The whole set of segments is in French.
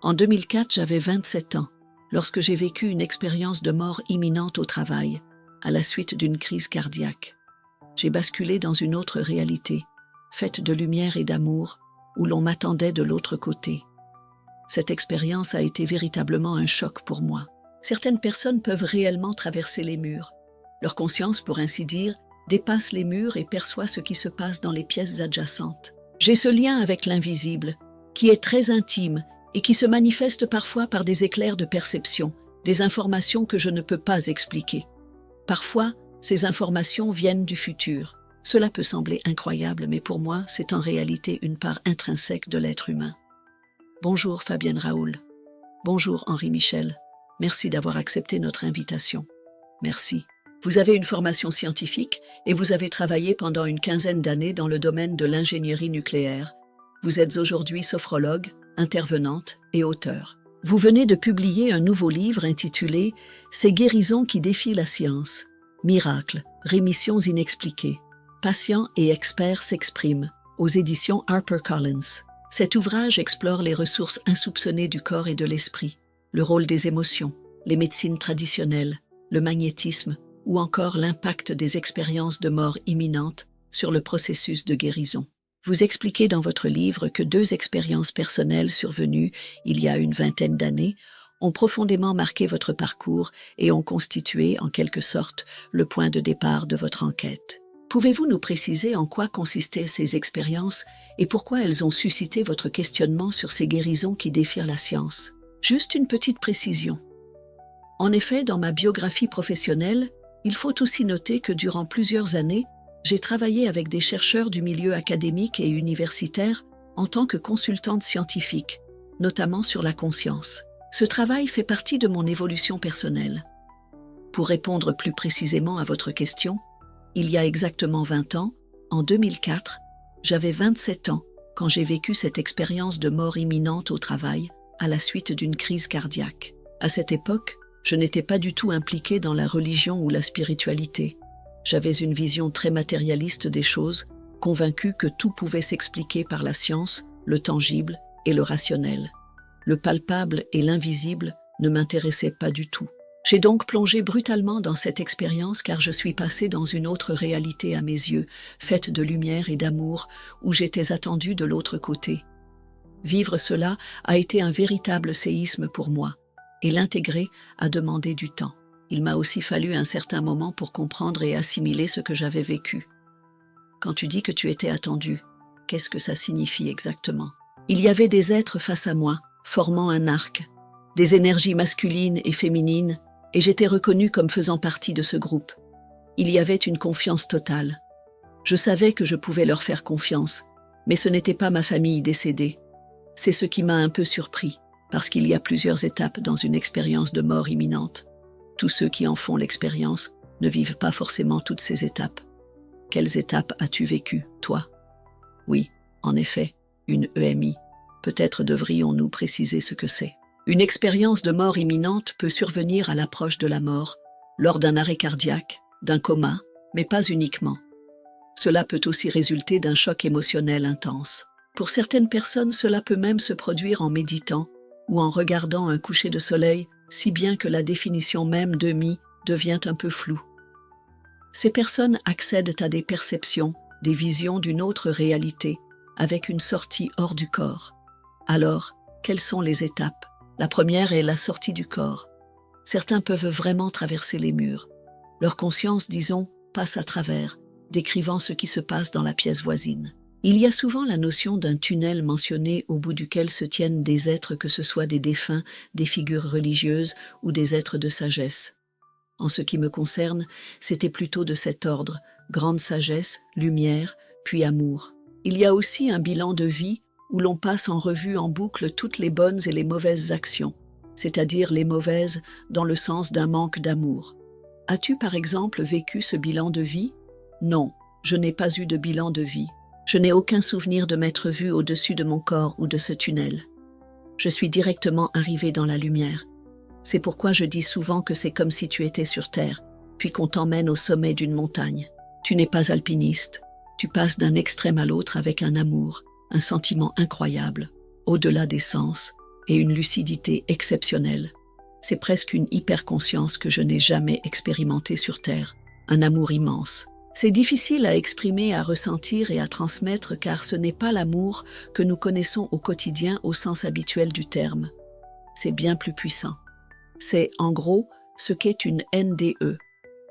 En 2004, j'avais 27 ans, lorsque j'ai vécu une expérience de mort imminente au travail, à la suite d'une crise cardiaque. J'ai basculé dans une autre réalité, faite de lumière et d'amour, où l'on m'attendait de l'autre côté. Cette expérience a été véritablement un choc pour moi. Certaines personnes peuvent réellement traverser les murs. Leur conscience, pour ainsi dire, dépasse les murs et perçoit ce qui se passe dans les pièces adjacentes. J'ai ce lien avec l'invisible, qui est très intime et qui se manifeste parfois par des éclairs de perception, des informations que je ne peux pas expliquer. Parfois, ces informations viennent du futur. Cela peut sembler incroyable, mais pour moi, c'est en réalité une part intrinsèque de l'être humain. Bonjour Fabienne Raoul. Bonjour Henri Michel. Merci d'avoir accepté notre invitation. Merci. Vous avez une formation scientifique et vous avez travaillé pendant une quinzaine d'années dans le domaine de l'ingénierie nucléaire. Vous êtes aujourd'hui sophrologue, intervenante et auteure. Vous venez de publier un nouveau livre intitulé « Ces guérisons qui défient la science. Miracles, rémissions inexpliquées. Patients et experts s'expriment » aux éditions HarperCollins. Cet ouvrage explore les ressources insoupçonnées du corps et de l'esprit, le rôle des émotions, les médecines traditionnelles, le magnétisme ou encore l'impact des expériences de mort imminente sur le processus de guérison. Vous expliquez dans votre livre que 2 expériences personnelles survenues il y a une vingtaine d'années ont profondément marqué votre parcours et ont constitué, en quelque sorte, le point de départ de votre enquête. Pouvez-vous nous préciser en quoi consistaient ces expériences et pourquoi elles ont suscité votre questionnement sur ces guérisons qui défient la science? Juste une petite précision. En effet, dans ma biographie professionnelle, il faut aussi noter que durant plusieurs années, j'ai travaillé avec des chercheurs du milieu académique et universitaire en tant que consultante scientifique, notamment sur la conscience. Ce travail fait partie de mon évolution personnelle. Pour répondre plus précisément à votre question, il y a exactement 20 ans, en 2004, j'avais 27 ans quand j'ai vécu cette expérience de mort imminente au travail à la suite d'une crise cardiaque. À cette époque, je n'étais pas du tout impliquée dans la religion ou la spiritualité. J'avais une vision très matérialiste des choses, convaincue que tout pouvait s'expliquer par la science, le tangible et le rationnel. Le palpable et l'invisible ne m'intéressaient pas du tout. J'ai donc plongé brutalement dans cette expérience car je suis passée dans une autre réalité à mes yeux, faite de lumière et d'amour, où j'étais attendue de l'autre côté. Vivre cela a été un véritable séisme pour moi, et l'intégrer a demandé du temps. Il m'a aussi fallu un certain moment pour comprendre et assimiler ce que j'avais vécu. Quand tu dis que tu étais attendue, qu'est-ce que ça signifie exactement? Il y avait des êtres face à moi, formant un arc, des énergies masculines et féminines, et j'étais reconnue comme faisant partie de ce groupe. Il y avait une confiance totale. Je savais que je pouvais leur faire confiance, mais ce n'était pas ma famille décédée. C'est ce qui m'a un peu surpris, parce qu'il y a plusieurs étapes dans une expérience de mort imminente. Tous ceux qui en font l'expérience ne vivent pas forcément toutes ces étapes. Quelles étapes as-tu vécues, toi? Oui, en effet, une EMI. Peut-être devrions-nous préciser ce que c'est. Une expérience de mort imminente peut survenir à l'approche de la mort, lors d'un arrêt cardiaque, d'un coma, mais pas uniquement. Cela peut aussi résulter d'un choc émotionnel intense. Pour certaines personnes, cela peut même se produire en méditant ou en regardant un coucher de soleil, si bien que la définition même d'EMI devient un peu floue. Ces personnes accèdent à des perceptions, des visions d'une autre réalité, avec une sortie hors du corps. Alors, quelles sont les étapes? La première est la sortie du corps. Certains peuvent vraiment traverser les murs. Leur conscience, disons, passe à travers, décrivant ce qui se passe dans la pièce voisine. Il y a souvent la notion d'un tunnel mentionné au bout duquel se tiennent des êtres, que ce soit des défunts, des figures religieuses ou des êtres de sagesse. En ce qui me concerne, c'était plutôt de cet ordre, grande sagesse, lumière, puis amour. Il y a aussi un bilan de vie où l'on passe en revue en boucle toutes les bonnes et les mauvaises actions, c'est-à-dire les mauvaises dans le sens d'un manque d'amour. As-tu par exemple vécu ce bilan de vie? Non, je n'ai pas eu de bilan de vie. Je n'ai aucun souvenir de m'être vue au-dessus de mon corps ou de ce tunnel. Je suis directement arrivée dans la lumière. C'est pourquoi je dis souvent que c'est comme si tu étais sur Terre, puis qu'on t'emmène au sommet d'une montagne. Tu n'es pas alpiniste. Tu passes d'un extrême à l'autre avec un amour, un sentiment incroyable, au-delà des sens et une lucidité exceptionnelle. C'est presque une hyperconscience que je n'ai jamais expérimentée sur Terre, un amour immense. C'est difficile à exprimer, à ressentir et à transmettre car ce n'est pas l'amour que nous connaissons au quotidien au sens habituel du terme. C'est bien plus puissant. C'est, en gros, ce qu'est une NDE,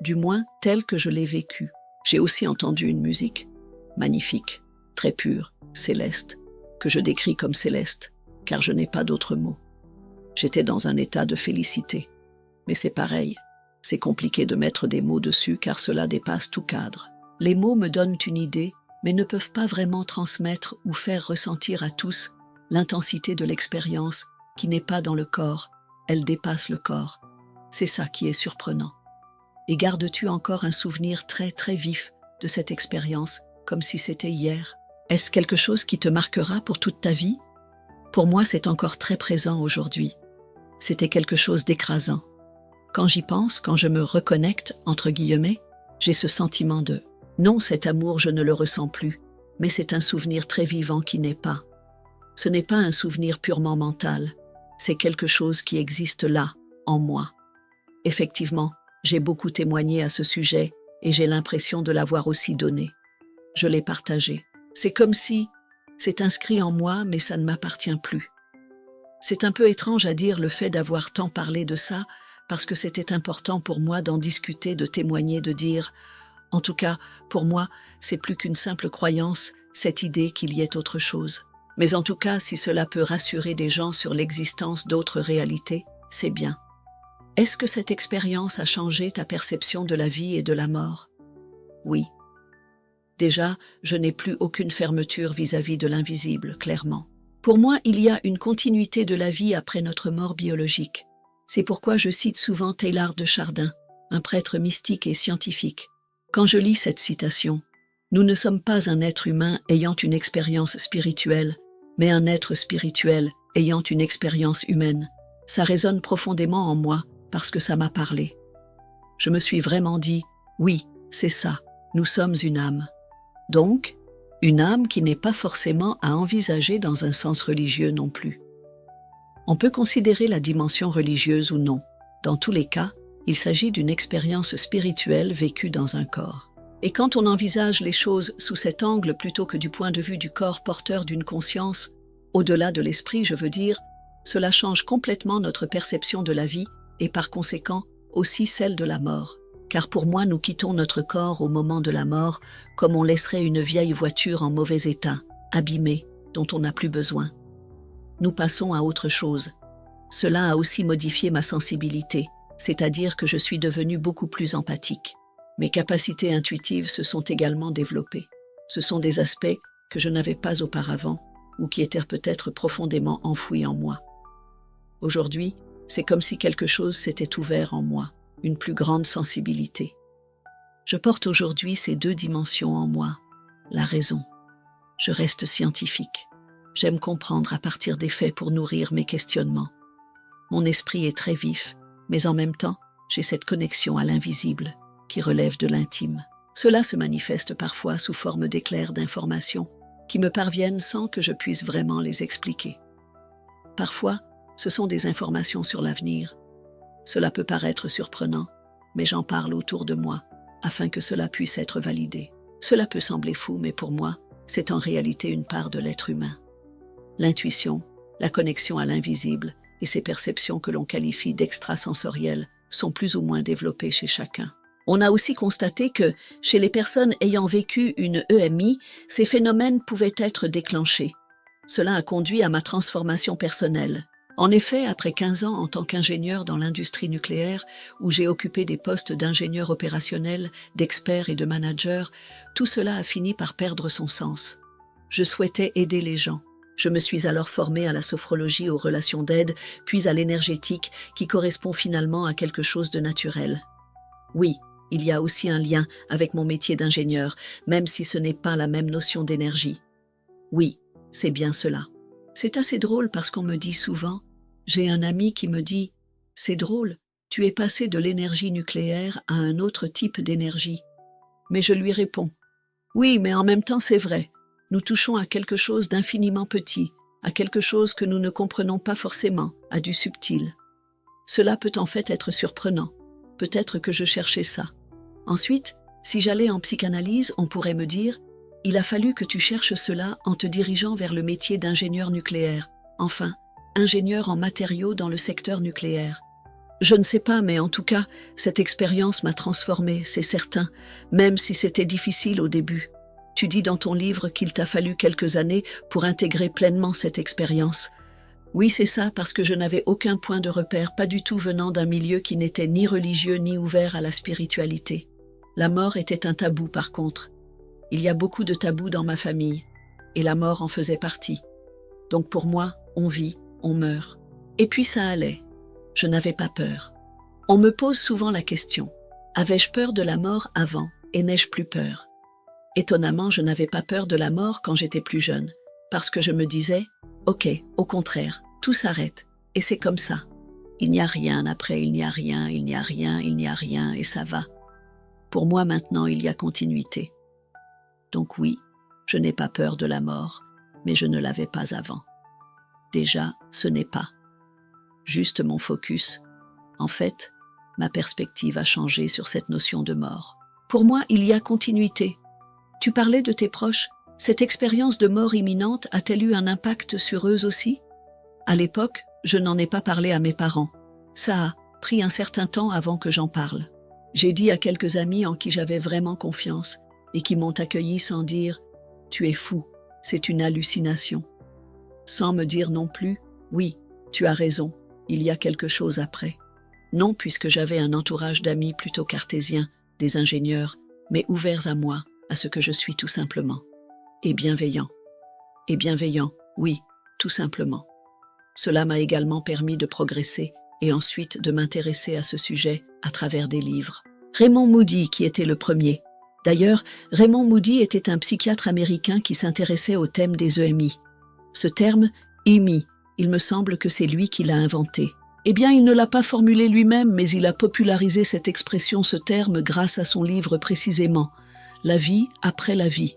du moins telle que je l'ai vécue. J'ai aussi entendu une musique magnifique, très pure, céleste, que je décris comme céleste, car je n'ai pas d'autre mot. J'étais dans un état de félicité. Mais c'est pareil, c'est compliqué de mettre des mots dessus car cela dépasse tout cadre. Les mots me donnent une idée, mais ne peuvent pas vraiment transmettre ou faire ressentir à tous l'intensité de l'expérience qui n'est pas dans le corps, elle dépasse le corps. C'est ça qui est surprenant. Et gardes-tu encore un souvenir très très vif de cette expérience, comme si c'était hier? Est-ce quelque chose qui te marquera pour toute ta vie? Pour moi, c'est encore très présent aujourd'hui. C'était quelque chose d'écrasant. Quand j'y pense, quand je me reconnecte, entre guillemets, j'ai ce sentiment de « non, cet amour, je ne le ressens plus », mais c'est un souvenir très vivant qui n'est pas. Ce n'est pas un souvenir purement mental, c'est quelque chose qui existe là, en moi. Effectivement, j'ai beaucoup témoigné à ce sujet et j'ai l'impression de l'avoir aussi donné. Je l'ai partagé. C'est comme si c'est inscrit en moi, mais ça ne m'appartient plus. C'est un peu étrange à dire le fait d'avoir tant parlé de ça, parce que c'était important pour moi d'en discuter, de témoigner, de dire « en tout cas, pour moi, c'est plus qu'une simple croyance, cette idée qu'il y ait autre chose. Mais en tout cas, si cela peut rassurer des gens sur l'existence d'autres réalités, c'est bien. » Est-ce que cette expérience a changé ta perception de la vie et de la mort? Oui. Déjà, je n'ai plus aucune fermeture vis-à-vis de l'invisible, clairement. Pour moi, il y a une continuité de la vie après notre mort biologique. C'est pourquoi je cite souvent Teilhard de Chardin, un prêtre mystique et scientifique. Quand je lis cette citation, « Nous ne sommes pas un être humain ayant une expérience spirituelle, mais un être spirituel ayant une expérience humaine », ça résonne profondément en moi parce que ça m'a parlé. Je me suis vraiment dit « oui, c'est ça, nous sommes une âme ». Donc, une âme qui n'est pas forcément à envisager dans un sens religieux non plus. On peut considérer la dimension religieuse ou non. Dans tous les cas, il s'agit d'une expérience spirituelle vécue dans un corps. Et quand on envisage les choses sous cet angle plutôt que du point de vue du corps porteur d'une conscience, au-delà de l'esprit, je veux dire, cela change complètement notre perception de la vie et par conséquent aussi celle de la mort. Car pour moi, nous quittons notre corps au moment de la mort comme on laisserait une vieille voiture en mauvais état, abîmée, dont on n'a plus besoin. Nous passons à autre chose. Cela a aussi modifié ma sensibilité, c'est-à-dire que je suis devenue beaucoup plus empathique. Mes capacités intuitives se sont également développées. Ce sont des aspects que je n'avais pas auparavant ou qui étaient peut-être profondément enfouis en moi. Aujourd'hui, c'est comme si quelque chose s'était ouvert en moi, une plus grande sensibilité. Je porte aujourd'hui ces deux dimensions en moi, la raison. Je reste scientifique. J'aime comprendre à partir des faits pour nourrir mes questionnements. Mon esprit est très vif, mais en même temps, j'ai cette connexion à l'invisible qui relève de l'intime. Cela se manifeste parfois sous forme d'éclairs d'informations qui me parviennent sans que je puisse vraiment les expliquer. Parfois, ce sont des informations sur l'avenir. Cela peut paraître surprenant, mais j'en parle autour de moi, afin que cela puisse être validé. Cela peut sembler fou, mais pour moi, c'est en réalité une part de l'être humain. L'intuition, la connexion à l'invisible et ces perceptions que l'on qualifie d'extrasensorielles sont plus ou moins développées chez chacun. On a aussi constaté que, chez les personnes ayant vécu une EMI, ces phénomènes pouvaient être déclenchés. Cela a conduit à ma transformation personnelle. En effet, après 15 ans en tant qu'ingénieur dans l'industrie nucléaire, où j'ai occupé des postes d'ingénieur opérationnel, d'expert et de manager, tout cela a fini par perdre son sens. Je souhaitais aider les gens. Je me suis alors formée à la sophrologie, aux relations d'aide, puis à l'énergétique, qui correspond finalement à quelque chose de naturel. Oui, il y a aussi un lien avec mon métier d'ingénieur, même si ce n'est pas la même notion d'énergie. Oui, c'est bien cela. C'est assez drôle parce qu'on me dit souvent, j'ai un ami qui me dit « C'est drôle, tu es passé de l'énergie nucléaire à un autre type d'énergie. » Mais je lui réponds « Oui, mais en même temps c'est vrai, nous touchons à quelque chose d'infiniment petit, à quelque chose que nous ne comprenons pas forcément, à du subtil. Cela peut en fait être surprenant. Peut-être que je cherchais ça. Ensuite, si j'allais en psychanalyse, on pourrait me dire « Il a fallu que tu cherches cela en te dirigeant vers le métier d'ingénieur nucléaire. Enfin, ingénieur en matériaux dans le secteur nucléaire. » Je ne sais pas, mais en tout cas, cette expérience m'a transformée, c'est certain, même si c'était difficile au début. Tu dis dans ton livre qu'il t'a fallu quelques années pour intégrer pleinement cette expérience. Oui, c'est ça, parce que je n'avais aucun point de repère, pas du tout venant d'un milieu qui n'était ni religieux ni ouvert à la spiritualité. La mort était un tabou par contre. Il y a beaucoup de tabous dans ma famille, et la mort en faisait partie. Donc pour moi, on vit, on meurt. Et puis ça allait. Je n'avais pas peur. On me pose souvent la question, avais-je peur de la mort avant et n'ai-je plus peur? Étonnamment, je n'avais pas peur de la mort quand j'étais plus jeune, parce que je me disais, ok, au contraire, tout s'arrête, et c'est comme ça. Il n'y a rien après, il n'y a rien, il n'y a rien, il n'y a rien, et ça va. Pour moi maintenant, il y a continuité. Donc oui, je n'ai pas peur de la mort, mais je ne l'avais pas avant. Déjà, ce n'est pas juste mon focus. En fait, ma perspective a changé sur cette notion de mort. Pour moi, il y a continuité. Tu parlais de tes proches. Cette expérience de mort imminente a-t-elle eu un impact sur eux aussi? À l'époque, je n'en ai pas parlé à mes parents. Ça a pris un certain temps avant que j'en parle. J'ai dit à quelques amis en qui j'avais vraiment confiance et qui m'ont accueilli sans dire « Tu es fou, c'est une hallucination ». Sans me dire non plus « Oui, tu as raison, il y a quelque chose après ». Non, puisque j'avais un entourage d'amis plutôt cartésiens, des ingénieurs, mais ouverts à moi, à ce que je suis tout simplement. Et bienveillants. Et bienveillants, oui, tout simplement. Cela m'a également permis de progresser et ensuite de m'intéresser à ce sujet à travers des livres. Raymond Moody, qui était le premier. D'ailleurs, Raymond Moody était un psychiatre américain qui s'intéressait au thème des EMI. Ce terme, EMI, il me semble que c'est lui qui l'a inventé. Eh bien, il ne l'a pas formulé lui-même, mais il a popularisé cette expression, ce terme, grâce à son livre précisément, La vie après la vie.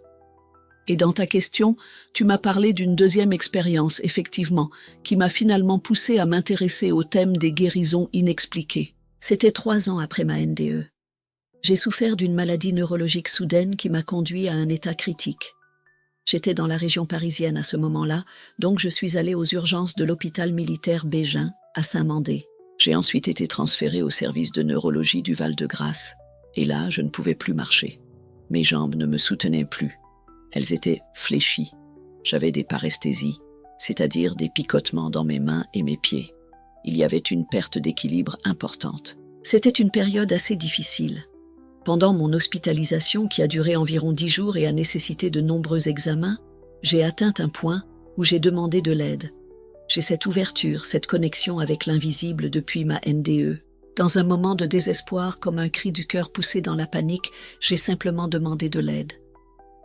Et dans ta question, tu m'as parlé d'une deuxième expérience, effectivement, qui m'a finalement poussé à m'intéresser au thème des guérisons inexpliquées. C'était 3 ans après ma NDE. J'ai souffert d'une maladie neurologique soudaine qui m'a conduit à un état critique. J'étais dans la région parisienne à ce moment-là, donc je suis allée aux urgences de l'hôpital militaire Bégin, à Saint-Mandé. J'ai ensuite été transférée au service de neurologie du Val-de-Grâce. Et là, je ne pouvais plus marcher. Mes jambes ne me soutenaient plus. Elles étaient fléchies. J'avais des paresthésies, c'est-à-dire des picotements dans mes mains et mes pieds. Il y avait une perte d'équilibre importante. C'était une période assez difficile. Pendant mon hospitalisation, qui a duré environ 10 jours et a nécessité de nombreux examens, j'ai atteint un point où j'ai demandé de l'aide. J'ai cette ouverture, cette connexion avec l'invisible depuis ma NDE. Dans un moment de désespoir, comme un cri du cœur poussé dans la panique, j'ai simplement demandé de l'aide.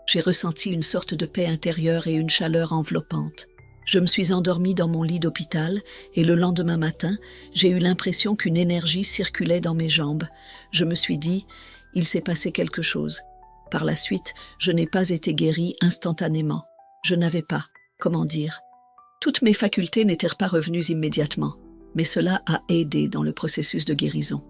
J'ai ressenti une sorte de paix intérieure et une chaleur enveloppante. Je me suis endormie dans mon lit d'hôpital et le lendemain matin, j'ai eu l'impression qu'une énergie circulait dans mes jambes. Je me suis dit, il s'est passé quelque chose. Par la suite, je n'ai pas été guérie instantanément. Je n'avais pas, comment dire, toutes mes facultés n'étaient pas revenues immédiatement, mais cela a aidé dans le processus de guérison.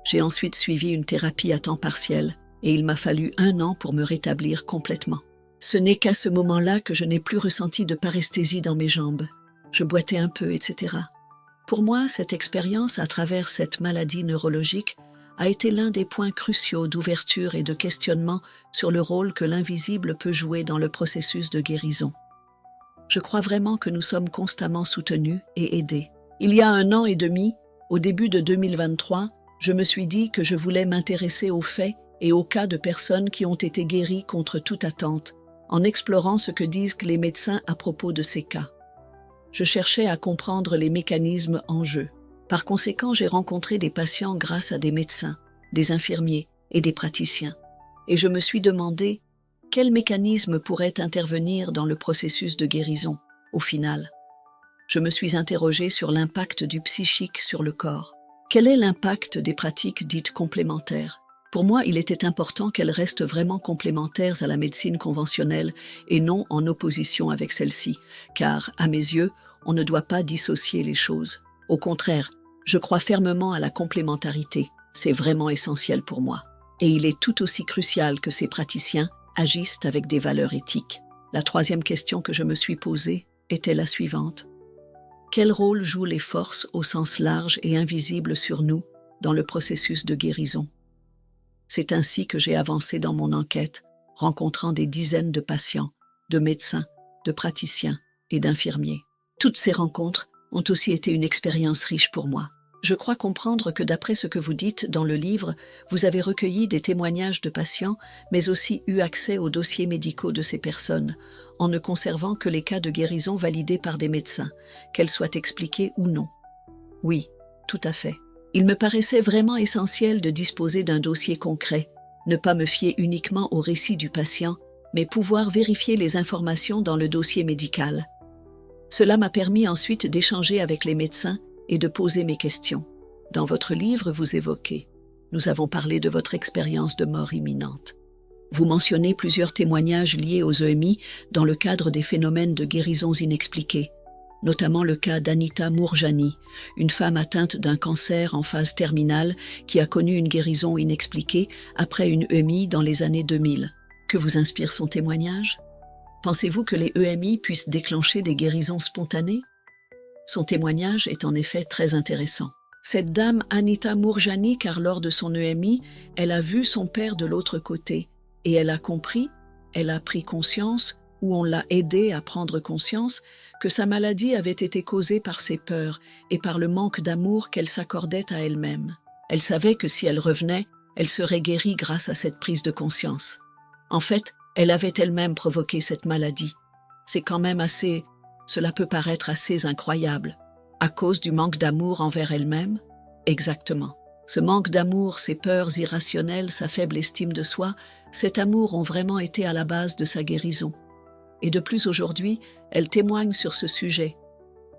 J'ai ensuite suivi une thérapie à temps partiel et il m'a fallu 1 an pour me rétablir complètement. Ce n'est qu'à ce moment-là que je n'ai plus ressenti de paresthésie dans mes jambes. Je boitais un peu, etc. Pour moi, cette expérience à travers cette maladie neurologique a été l'un des points cruciaux d'ouverture et de questionnement sur le rôle que l'invisible peut jouer dans le processus de guérison. Je crois vraiment que nous sommes constamment soutenus et aidés. Il y a 1 an et demi, au début de 2023, je me suis dit que je voulais m'intéresser aux faits et aux cas de personnes qui ont été guéries contre toute attente, en explorant ce que disent les médecins à propos de ces cas. Je cherchais à comprendre les mécanismes en jeu. Par conséquent, j'ai rencontré des patients grâce à des médecins, des infirmiers et des praticiens. Et je me suis demandé quel mécanisme pourrait intervenir dans le processus de guérison, au final. Je me suis interrogée sur l'impact du psychique sur le corps. Quel est l'impact des pratiques dites complémentaires? Pour moi, il était important qu'elles restent vraiment complémentaires à la médecine conventionnelle et non en opposition avec celle-ci, car, à mes yeux, on ne doit pas dissocier les choses. Au contraire, je crois fermement à la complémentarité, c'est vraiment essentiel pour moi. Et il est tout aussi crucial que ces praticiens agissent avec des valeurs éthiques. La troisième question que je me suis posée était la suivante. Quel rôle jouent les forces au sens large et invisible sur nous dans le processus de guérison? C'est ainsi que j'ai avancé dans mon enquête, rencontrant des dizaines de patients, de médecins, de praticiens et d'infirmiers. Toutes ces rencontres ont aussi été une expérience riche pour moi. Je crois comprendre que d'après ce que vous dites dans le livre, vous avez recueilli des témoignages de patients, mais aussi eu accès aux dossiers médicaux de ces personnes, en ne conservant que les cas de guérison validés par des médecins, qu'elles soient expliquées ou non. Oui, tout à fait. Il me paraissait vraiment essentiel de disposer d'un dossier concret, ne pas me fier uniquement au récit du patient, mais pouvoir vérifier les informations dans le dossier médical. Cela m'a permis ensuite d'échanger avec les médecins et de poser mes questions. Dans votre livre, vous évoquez « Nous avons parlé de votre expérience de mort imminente ». Vous mentionnez plusieurs témoignages liés aux EMI dans le cadre des phénomènes de guérisons inexpliquées, notamment le cas d'Anita Mourjani, une femme atteinte d'un cancer en phase terminale qui a connu une guérison inexpliquée après une EMI dans les années 2000. Que vous inspire son témoignage? Pensez-vous que les EMI puissent déclencher des guérisons spontanées? Son témoignage est en effet très intéressant. Cette dame Anita Mourjani, car lors de son EMI, elle a vu son père de l'autre côté et elle a compris, elle a pris conscience, ou on l'a aidée à prendre conscience, que sa maladie avait été causée par ses peurs et par le manque d'amour qu'elle s'accordait à elle-même. Elle savait que si elle revenait, elle serait guérie grâce à cette prise de conscience. En fait, elle avait elle-même provoqué cette maladie. C'est quand même cela peut paraître assez incroyable. À cause du manque d'amour envers elle-même? Exactement. Ce manque d'amour, ses peurs irrationnelles, sa faible estime de soi, cet amour ont vraiment été à la base de sa guérison. Et de plus aujourd'hui, elle témoigne sur ce sujet.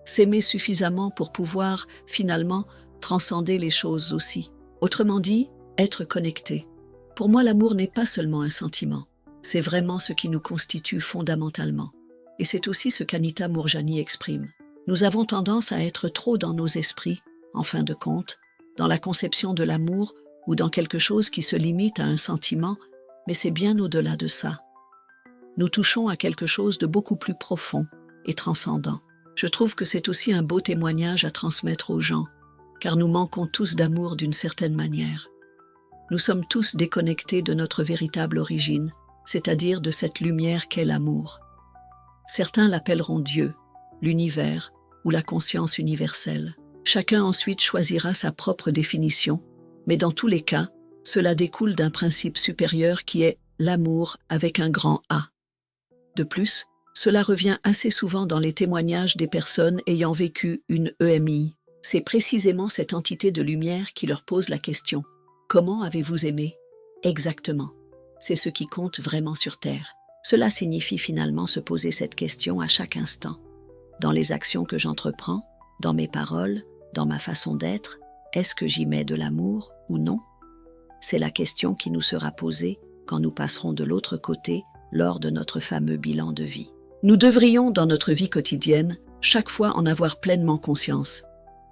S'aimer suffisamment pour pouvoir, finalement, transcender les choses aussi. Autrement dit, être connecté. Pour moi, l'amour n'est pas seulement un sentiment. C'est vraiment ce qui nous constitue fondamentalement. Et c'est aussi ce qu'Anita Mourjani exprime. Nous avons tendance à être trop dans nos esprits, en fin de compte, dans la conception de l'amour ou dans quelque chose qui se limite à un sentiment, mais c'est bien au-delà de ça. Nous touchons à quelque chose de beaucoup plus profond et transcendant. Je trouve que c'est aussi un beau témoignage à transmettre aux gens, car nous manquons tous d'amour d'une certaine manière. Nous sommes tous déconnectés de notre véritable origine, c'est-à-dire de cette lumière qu'est l'amour. Certains l'appelleront Dieu, l'univers ou la conscience universelle. Chacun ensuite choisira sa propre définition, mais dans tous les cas, cela découle d'un principe supérieur qui est l'amour avec un grand A. De plus, cela revient assez souvent dans les témoignages des personnes ayant vécu une EMI. C'est précisément cette entité de lumière qui leur pose la question « Comment avez-vous aimé ?» Exactement. C'est ce qui compte vraiment sur Terre. Cela signifie finalement se poser cette question à chaque instant. Dans les actions que j'entreprends, dans mes paroles, dans ma façon d'être, est-ce que j'y mets de l'amour ou non? C'est la question qui nous sera posée quand nous passerons de l'autre côté lors de notre fameux bilan de vie. Nous devrions, dans notre vie quotidienne, chaque fois en avoir pleinement conscience.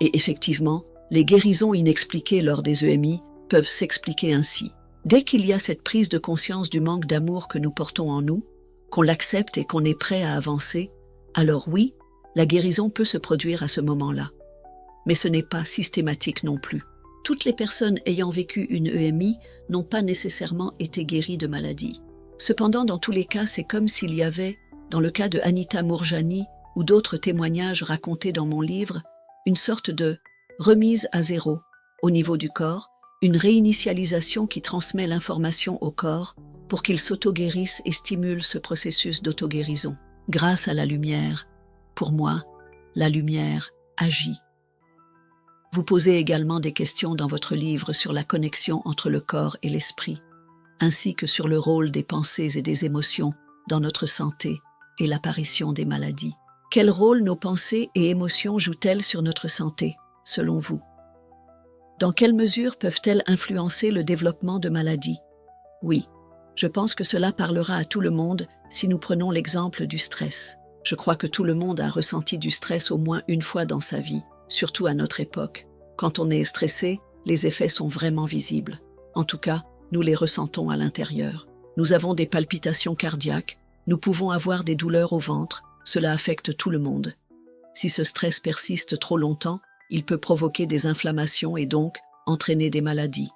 Et effectivement, les guérisons inexpliquées lors des EMI peuvent s'expliquer ainsi. Dès qu'il y a cette prise de conscience du manque d'amour que nous portons en nous, qu'on l'accepte et qu'on est prêt à avancer, alors oui, la guérison peut se produire à ce moment-là. Mais ce n'est pas systématique non plus. Toutes les personnes ayant vécu une EMI n'ont pas nécessairement été guéries de maladie. Cependant, dans tous les cas, c'est comme s'il y avait, dans le cas de Anita Mourjani ou d'autres témoignages racontés dans mon livre, une sorte de remise à zéro au niveau du corps, une réinitialisation qui transmet l'information au corps pour qu'il s'auto-guérisse et stimule ce processus d'auto-guérison. Grâce à la lumière, pour moi, la lumière agit. Vous posez également des questions dans votre livre sur la connexion entre le corps et l'esprit, ainsi que sur le rôle des pensées et des émotions dans notre santé et l'apparition des maladies. Quel rôle nos pensées et émotions jouent-elles sur notre santé, selon vous? Dans quelle mesure peuvent-elles influencer le développement de maladies? Oui, je pense que cela parlera à tout le monde si nous prenons l'exemple du stress. Je crois que tout le monde a ressenti du stress au moins une fois dans sa vie, surtout à notre époque. Quand on est stressé, les effets sont vraiment visibles. En tout cas, nous les ressentons à l'intérieur. Nous avons des palpitations cardiaques, nous pouvons avoir des douleurs au ventre, cela affecte tout le monde. Si ce stress persiste trop longtemps, il peut provoquer des inflammations et donc entraîner des maladies.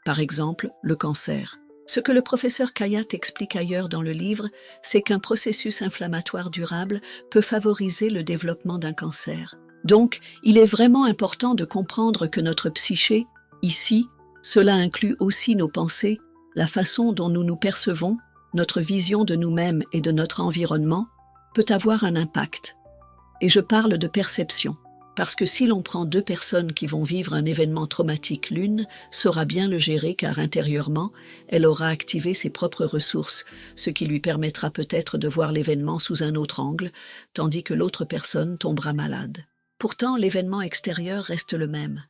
Par exemple, le cancer. Ce que le professeur Kayat explique ailleurs dans le livre, c'est qu'un processus inflammatoire durable peut favoriser le développement d'un cancer. Donc, il est vraiment important de comprendre que notre psyché, ici, cela inclut aussi nos pensées, la façon dont nous nous percevons, notre vision de nous-mêmes et de notre environnement, peut avoir un impact. Et je parle de perception, parce que si l'on prend deux personnes qui vont vivre un événement traumatique, l'une saura bien le gérer car intérieurement, elle aura activé ses propres ressources, ce qui lui permettra peut-être de voir l'événement sous un autre angle, tandis que l'autre personne tombera malade. Pourtant, l'événement extérieur reste le même.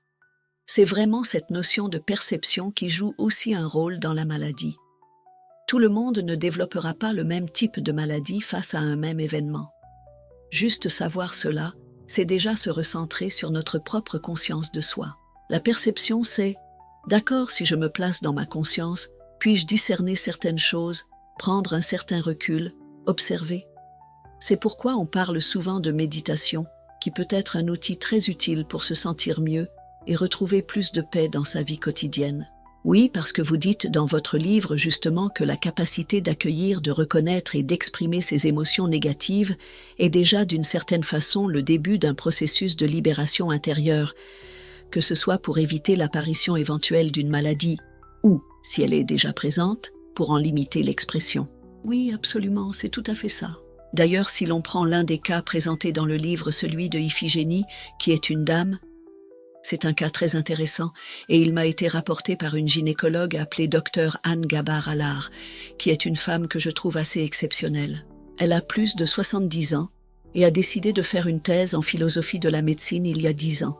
C'est vraiment cette notion de perception qui joue aussi un rôle dans la maladie. Tout le monde ne développera pas le même type de maladie face à un même événement. Juste savoir cela, c'est déjà se recentrer sur notre propre conscience de soi. La perception, c'est « d'accord, si je me place dans ma conscience, puis-je discerner certaines choses, prendre un certain recul, observer ?» C'est pourquoi on parle souvent de méditation, qui peut être un outil très utile pour se sentir mieux et retrouver plus de paix dans sa vie quotidienne. Oui, parce que vous dites dans votre livre justement que la capacité d'accueillir, de reconnaître et d'exprimer ses émotions négatives est déjà d'une certaine façon le début d'un processus de libération intérieure, que ce soit pour éviter l'apparition éventuelle d'une maladie ou, si elle est déjà présente, pour en limiter l'expression. Oui, absolument, c'est tout à fait ça. D'ailleurs, si l'on prend l'un des cas présentés dans le livre, celui de Iphigénie, qui est une dame, c'est un cas très intéressant et il m'a été rapporté par une gynécologue appelée Dr Anne Gabar-Allard, qui est une femme que je trouve assez exceptionnelle. Elle a plus de 70 ans et a décidé de faire une thèse en philosophie de la médecine il y a 10 ans.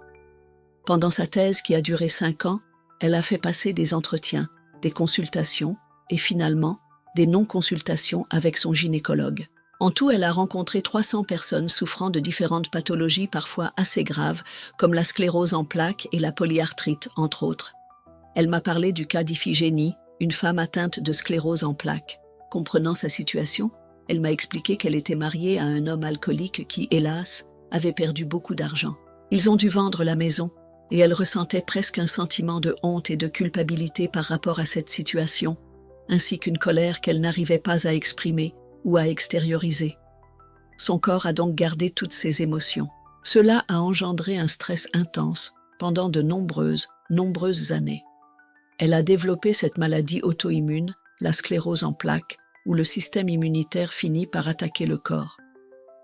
Pendant sa thèse qui a duré 5 ans, elle a fait passer des entretiens, des consultations et finalement des non-consultations avec son gynécologue. En tout, elle a rencontré 300 personnes souffrant de différentes pathologies parfois assez graves, comme la sclérose en plaques et la polyarthrite, entre autres. Elle m'a parlé du cas d'Iphigénie, une femme atteinte de sclérose en plaques. Comprenant sa situation, elle m'a expliqué qu'elle était mariée à un homme alcoolique qui, hélas, avait perdu beaucoup d'argent. Ils ont dû vendre la maison, et elle ressentait presque un sentiment de honte et de culpabilité par rapport à cette situation, ainsi qu'une colère qu'elle n'arrivait pas à exprimer ou à extérioriser. Son corps a donc gardé toutes ses émotions. Cela a engendré un stress intense pendant de nombreuses années. Elle a développé cette maladie auto-immune, la sclérose en plaques, où le système immunitaire finit par attaquer le corps.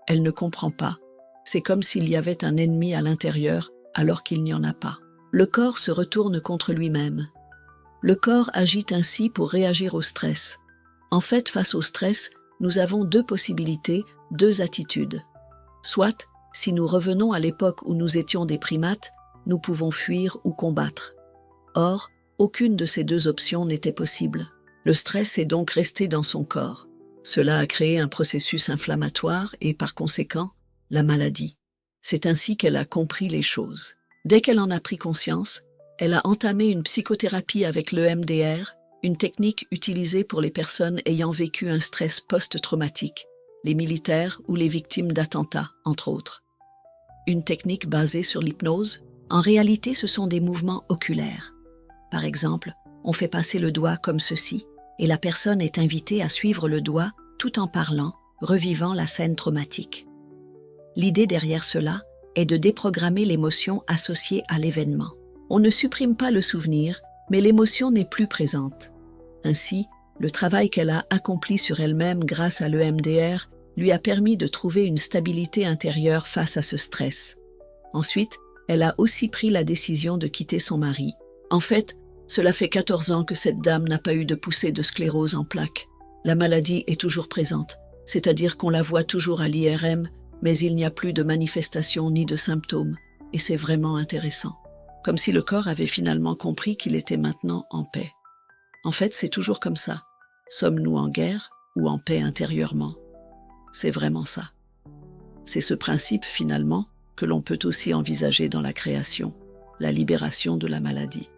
Elle ne comprend pas. C'est comme s'il y avait un ennemi à l'intérieur alors qu'il n'y en a pas. Le corps se retourne contre lui-même. Le corps agit ainsi pour réagir au stress. En fait, face au stress, nous avons deux possibilités, deux attitudes. Soit, si nous revenons à l'époque où nous étions des primates, nous pouvons fuir ou combattre. Or, aucune de ces deux options n'était possible. Le stress est donc resté dans son corps. Cela a créé un processus inflammatoire et, par conséquent, la maladie. C'est ainsi qu'elle a compris les choses. Dès qu'elle en a pris conscience, elle a entamé une psychothérapie avec l'EMDR, une technique utilisée pour les personnes ayant vécu un stress post-traumatique, les militaires ou les victimes d'attentats, entre autres. Une technique basée sur l'hypnose, en réalité ce sont des mouvements oculaires. Par exemple, on fait passer le doigt comme ceci, et la personne est invitée à suivre le doigt tout en parlant, revivant la scène traumatique. L'idée derrière cela est de déprogrammer l'émotion associée à l'événement. On ne supprime pas le souvenir, mais l'émotion n'est plus présente. Ainsi, le travail qu'elle a accompli sur elle-même grâce à l'EMDR lui a permis de trouver une stabilité intérieure face à ce stress. Ensuite, elle a aussi pris la décision de quitter son mari. En fait, cela fait 14 ans que cette dame n'a pas eu de poussée de sclérose en plaques. La maladie est toujours présente, c'est-à-dire qu'on la voit toujours à l'IRM, mais il n'y a plus de manifestations ni de symptômes, et c'est vraiment intéressant. comme si le corps avait finalement compris qu'il était maintenant en paix. En fait, c'est toujours comme ça. Sommes-nous en guerre ou en paix intérieurement? C'est vraiment ça. C'est ce principe, finalement, que l'on peut aussi envisager dans la création, la libération de la maladie.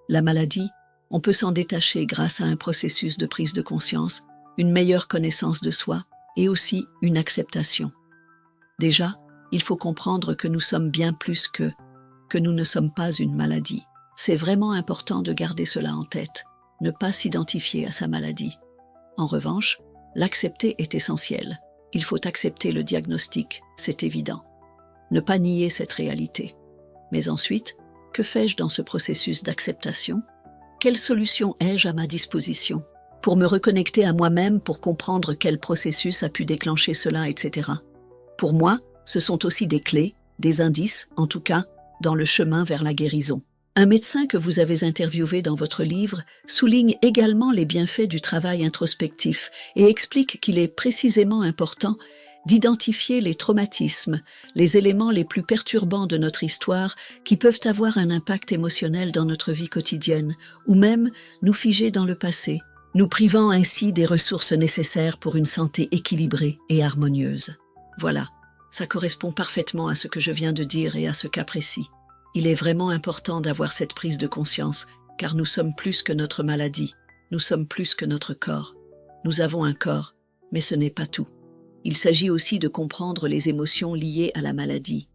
La maladie, on peut s'en détacher grâce à un processus de prise de conscience, une meilleure connaissance de soi et aussi une acceptation. Déjà, il faut comprendre que nous sommes bien plus que nous ne sommes pas une maladie. C'est vraiment important de garder cela en tête, ne pas s'identifier à sa maladie. En revanche, l'accepter est essentiel. Il faut accepter le diagnostic, c'est évident. Ne pas nier cette réalité. Mais ensuite, que fais-je dans ce processus d'acceptation? Quelle solution ai-je à ma disposition? Pour me reconnecter à moi-même, pour comprendre quel processus a pu déclencher cela, etc. Pour moi, ce sont aussi des clés, des indices, en tout cas, dans le chemin vers la guérison. Un médecin que vous avez interviewé dans votre livre souligne également les bienfaits du travail introspectif et explique qu'il est précisément important d'identifier les traumatismes, les éléments les plus perturbants de notre histoire qui peuvent avoir un impact émotionnel dans notre vie quotidienne ou même nous figer dans le passé, nous privant ainsi des ressources nécessaires pour une santé équilibrée et harmonieuse. Voilà, ça correspond parfaitement à ce que je viens de dire et à ce cas précis. Il est vraiment important d'avoir cette prise de conscience, car nous sommes plus que notre maladie, nous sommes plus que notre corps. Nous avons un corps, mais ce n'est pas tout. Il s'agit aussi de comprendre les émotions liées à la maladie.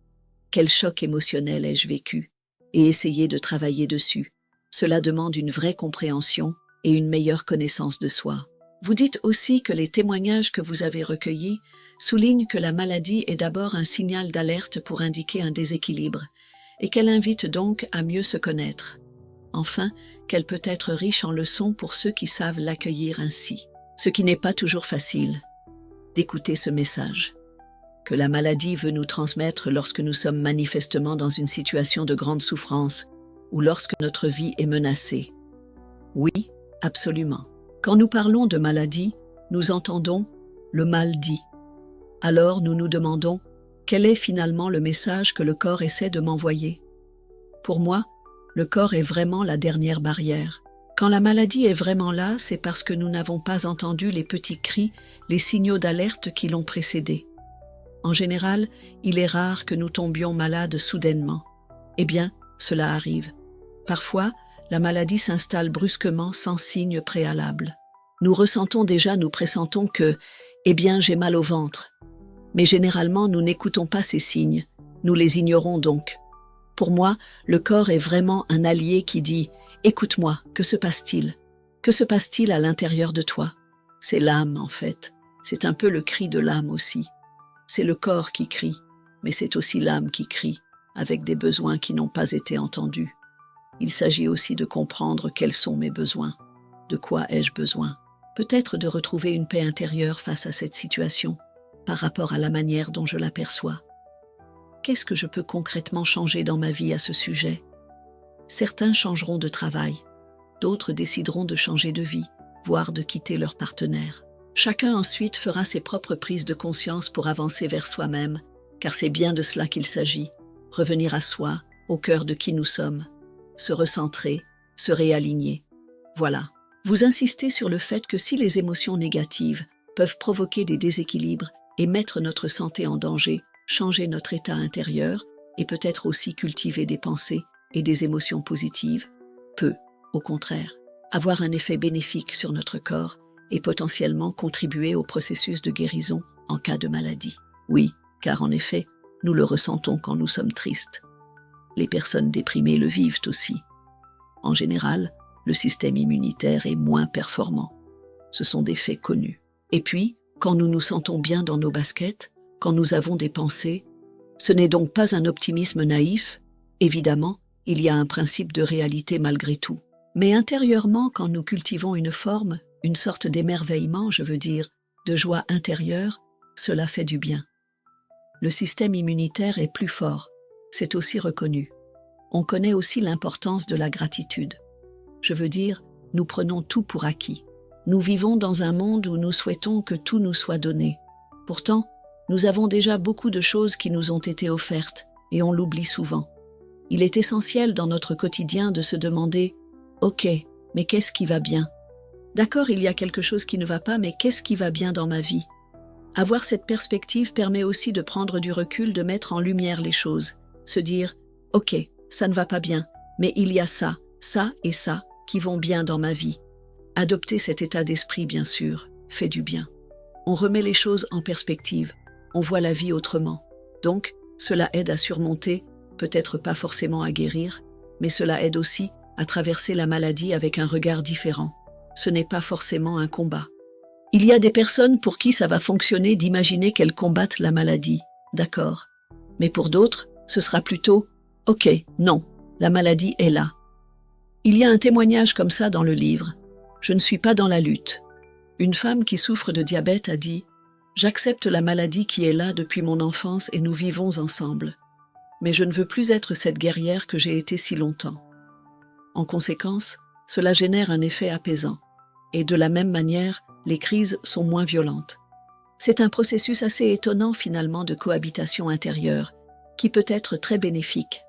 Quel choc émotionnel ai-je vécu? Et essayer de travailler dessus. Cela demande une vraie compréhension et une meilleure connaissance de soi. Vous dites aussi que les témoignages que vous avez recueillis soulignent que la maladie est d'abord un signal d'alerte pour indiquer un déséquilibre, et qu'elle invite donc à mieux se connaître. Enfin, qu'elle peut être riche en leçons pour ceux qui savent l'accueillir ainsi. Ce qui n'est pas toujours facile d'écouter ce message que la maladie veut nous transmettre lorsque nous sommes manifestement dans une situation de grande souffrance ou lorsque notre vie est menacée. Oui, absolument. Quand nous parlons de maladie, nous entendons le mal dit. Alors nous nous demandons quel est finalement le message que le corps essaie de m'envoyer. Pour moi, le corps est vraiment la dernière barrière. Quand la maladie est vraiment là, c'est parce que nous n'avons pas entendu les petits cris, les signaux d'alerte qui l'ont précédé. En général, il est rare que nous tombions malades soudainement. Eh bien, cela arrive. Parfois, la maladie s'installe brusquement sans signe préalable. Nous pressentons que, eh bien, j'ai mal au ventre. Mais généralement, nous n'écoutons pas ces signes. Nous les ignorons donc. Pour moi, le corps est vraiment un allié qui dit « Écoute-moi, que se passe-t-il? Que se passe-t-il à l'intérieur de toi ?» C'est l'âme, en fait. C'est un peu le cri de l'âme aussi. C'est le corps qui crie, mais c'est aussi l'âme qui crie, avec des besoins qui n'ont pas été entendus. Il s'agit aussi de comprendre quels sont mes besoins. De quoi ai-je besoin? Peut-être de retrouver une paix intérieure face à cette situation, par rapport à la manière dont je l'aperçois. Qu'est-ce que je peux concrètement changer dans ma vie à ce sujet? Certains changeront de travail, d'autres décideront de changer de vie, voire de quitter leur partenaire. Chacun ensuite fera ses propres prises de conscience pour avancer vers soi-même, car c'est bien de cela qu'il s'agit, revenir à soi, au cœur de qui nous sommes, se recentrer, se réaligner. Voilà. Vous insistez sur le fait que si les émotions négatives peuvent provoquer des déséquilibres et mettre notre santé en danger, changer notre état intérieur et peut-être aussi cultiver des pensées et des émotions positives, peut, au contraire, avoir un effet bénéfique sur notre corps et potentiellement contribuer au processus de guérison en cas de maladie. Oui, car en effet, nous le ressentons quand nous sommes tristes. Les personnes déprimées le vivent aussi. En général, le système immunitaire est moins performant. Ce sont des faits connus. Et puis, quand nous nous sentons bien dans nos baskets, quand nous avons des pensées, ce n'est donc pas un optimisme naïf. Évidemment, il y a un principe de réalité malgré tout. Mais intérieurement, quand nous cultivons une forme, une sorte d'émerveillement, je veux dire, de joie intérieure, cela fait du bien. Le système immunitaire est plus fort, c'est aussi reconnu. On connaît aussi l'importance de la gratitude. Je veux dire, nous prenons tout pour acquis. Nous vivons dans un monde où nous souhaitons que tout nous soit donné. Pourtant, nous avons déjà beaucoup de choses qui nous ont été offertes et on l'oublie souvent. Il est essentiel dans notre quotidien de se demander « Ok, mais qu'est-ce qui va bien ?» D'accord, il y a quelque chose qui ne va pas, mais qu'est-ce qui va bien dans ma vie? Avoir cette perspective permet aussi de prendre du recul, de mettre en lumière les choses, se dire « Ok, ça ne va pas bien, mais il y a ça, ça et ça qui vont bien dans ma vie. » Adopter cet état d'esprit, bien sûr, fait du bien. On remet les choses en perspective, on voit la vie autrement. Donc, cela aide à surmonter, peut-être pas forcément à guérir, mais cela aide aussi à traverser la maladie avec un regard différent. Ce n'est pas forcément un combat. Il y a des personnes pour qui ça va fonctionner d'imaginer qu'elles combattent la maladie, d'accord. Mais pour d'autres, ce sera plutôt « Ok, non, la maladie est là. » Il y a un témoignage comme ça dans le livre. Je ne suis pas dans la lutte. Une femme qui souffre de diabète a dit « J'accepte la maladie qui est là depuis mon enfance et nous vivons ensemble. Mais je ne veux plus être cette guerrière que j'ai été si longtemps. » En conséquence, cela génère un effet apaisant. Et de la même manière, les crises sont moins violentes. C'est un processus assez étonnant finalement de cohabitation intérieure, qui peut être très bénéfique.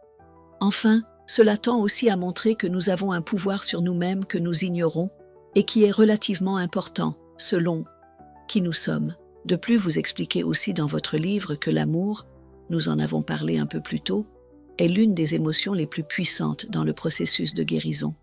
Enfin, cela tend aussi à montrer que nous avons un pouvoir sur nous-mêmes que nous ignorons et qui est relativement important, selon qui nous sommes. De plus, vous expliquez aussi dans votre livre que l'amour, nous en avons parlé un peu plus tôt, est l'une des émotions les plus puissantes dans le processus de guérison.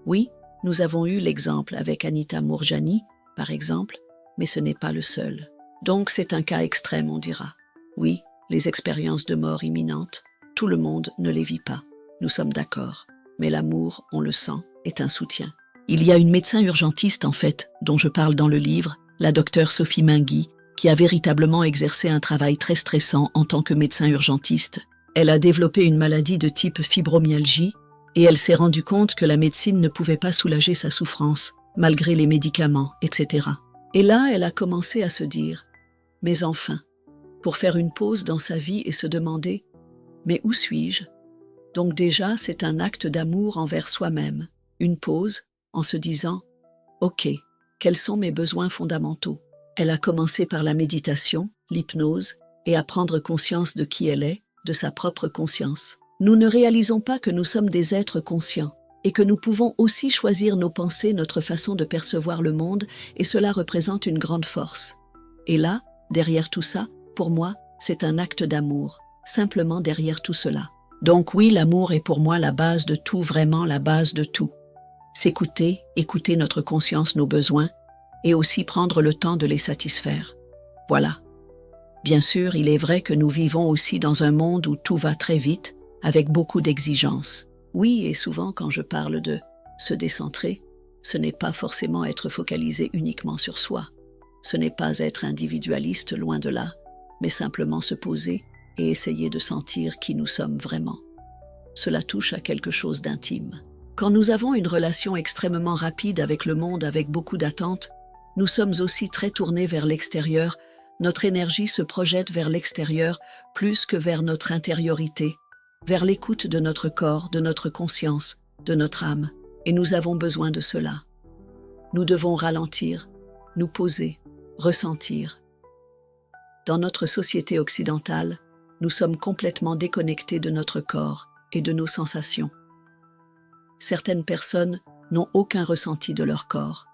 Oui, nous avons eu l'exemple avec Anita Moorjani, par exemple, mais ce n'est pas le seul. Donc c'est un cas extrême, on dira. Oui, les expériences de mort imminente, tout le monde ne les vit pas. Nous sommes d'accord. Mais l'amour, on le sent, est un soutien. Il y a une médecin urgentiste, en fait, dont je parle dans le livre, la docteure Sophie Mingui, qui a véritablement exercé un travail très stressant en tant que médecin urgentiste. Elle a développé une maladie de type fibromyalgie et elle s'est rendue compte que la médecine ne pouvait pas soulager sa souffrance, malgré les médicaments, etc. Et là, elle a commencé à se dire « Mais enfin », pour faire une pause dans sa vie et se demander « Mais où suis-je » Donc déjà, c'est un acte d'amour envers soi-même, une pause en se disant « Ok, quels sont mes besoins fondamentaux ?» Elle a commencé par la méditation, l'hypnose, et à prendre conscience de qui elle est, de sa propre conscience. Nous ne réalisons pas que nous sommes des êtres conscients et que nous pouvons aussi choisir nos pensées, notre façon de percevoir le monde, et cela représente une grande force. Et là, derrière tout ça, pour moi, c'est un acte d'amour, simplement derrière tout cela. Donc oui, l'amour est pour moi la base de tout, vraiment la base de tout. S'écouter, écouter notre conscience, nos besoins, et aussi prendre le temps de les satisfaire. Voilà. Bien sûr, il est vrai que nous vivons aussi dans un monde où tout va très vite, avec beaucoup d'exigences. Oui, et souvent quand je parle de se décentrer, ce n'est pas forcément être focalisé uniquement sur soi. Ce n'est pas être individualiste, loin de là, mais simplement se poser et essayer de sentir qui nous sommes vraiment. Cela touche à quelque chose d'intime. Quand nous avons une relation extrêmement rapide avec le monde, avec beaucoup d'attentes, nous sommes aussi très tournés vers l'extérieur. Notre énergie se projette vers l'extérieur plus que vers notre intériorité, vers l'écoute de notre corps, de notre conscience, de notre âme, et nous avons besoin de cela. Nous devons ralentir, nous poser, ressentir. Dans notre société occidentale, nous sommes complètement déconnectés de notre corps et de nos sensations. Certaines personnes n'ont aucun ressenti de leur corps.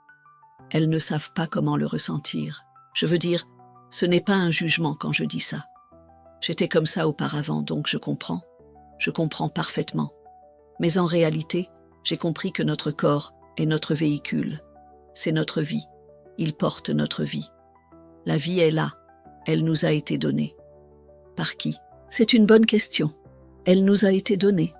Elles ne savent pas comment le ressentir. Je veux dire, ce n'est pas un jugement quand je dis ça. J'étais comme ça auparavant, donc je comprends parfaitement. Mais en réalité, j'ai compris que notre corps est notre véhicule. C'est notre vie. Il porte notre vie. La vie est là. Elle nous a été donnée. Par qui? C'est une bonne question. Elle nous a été donnée.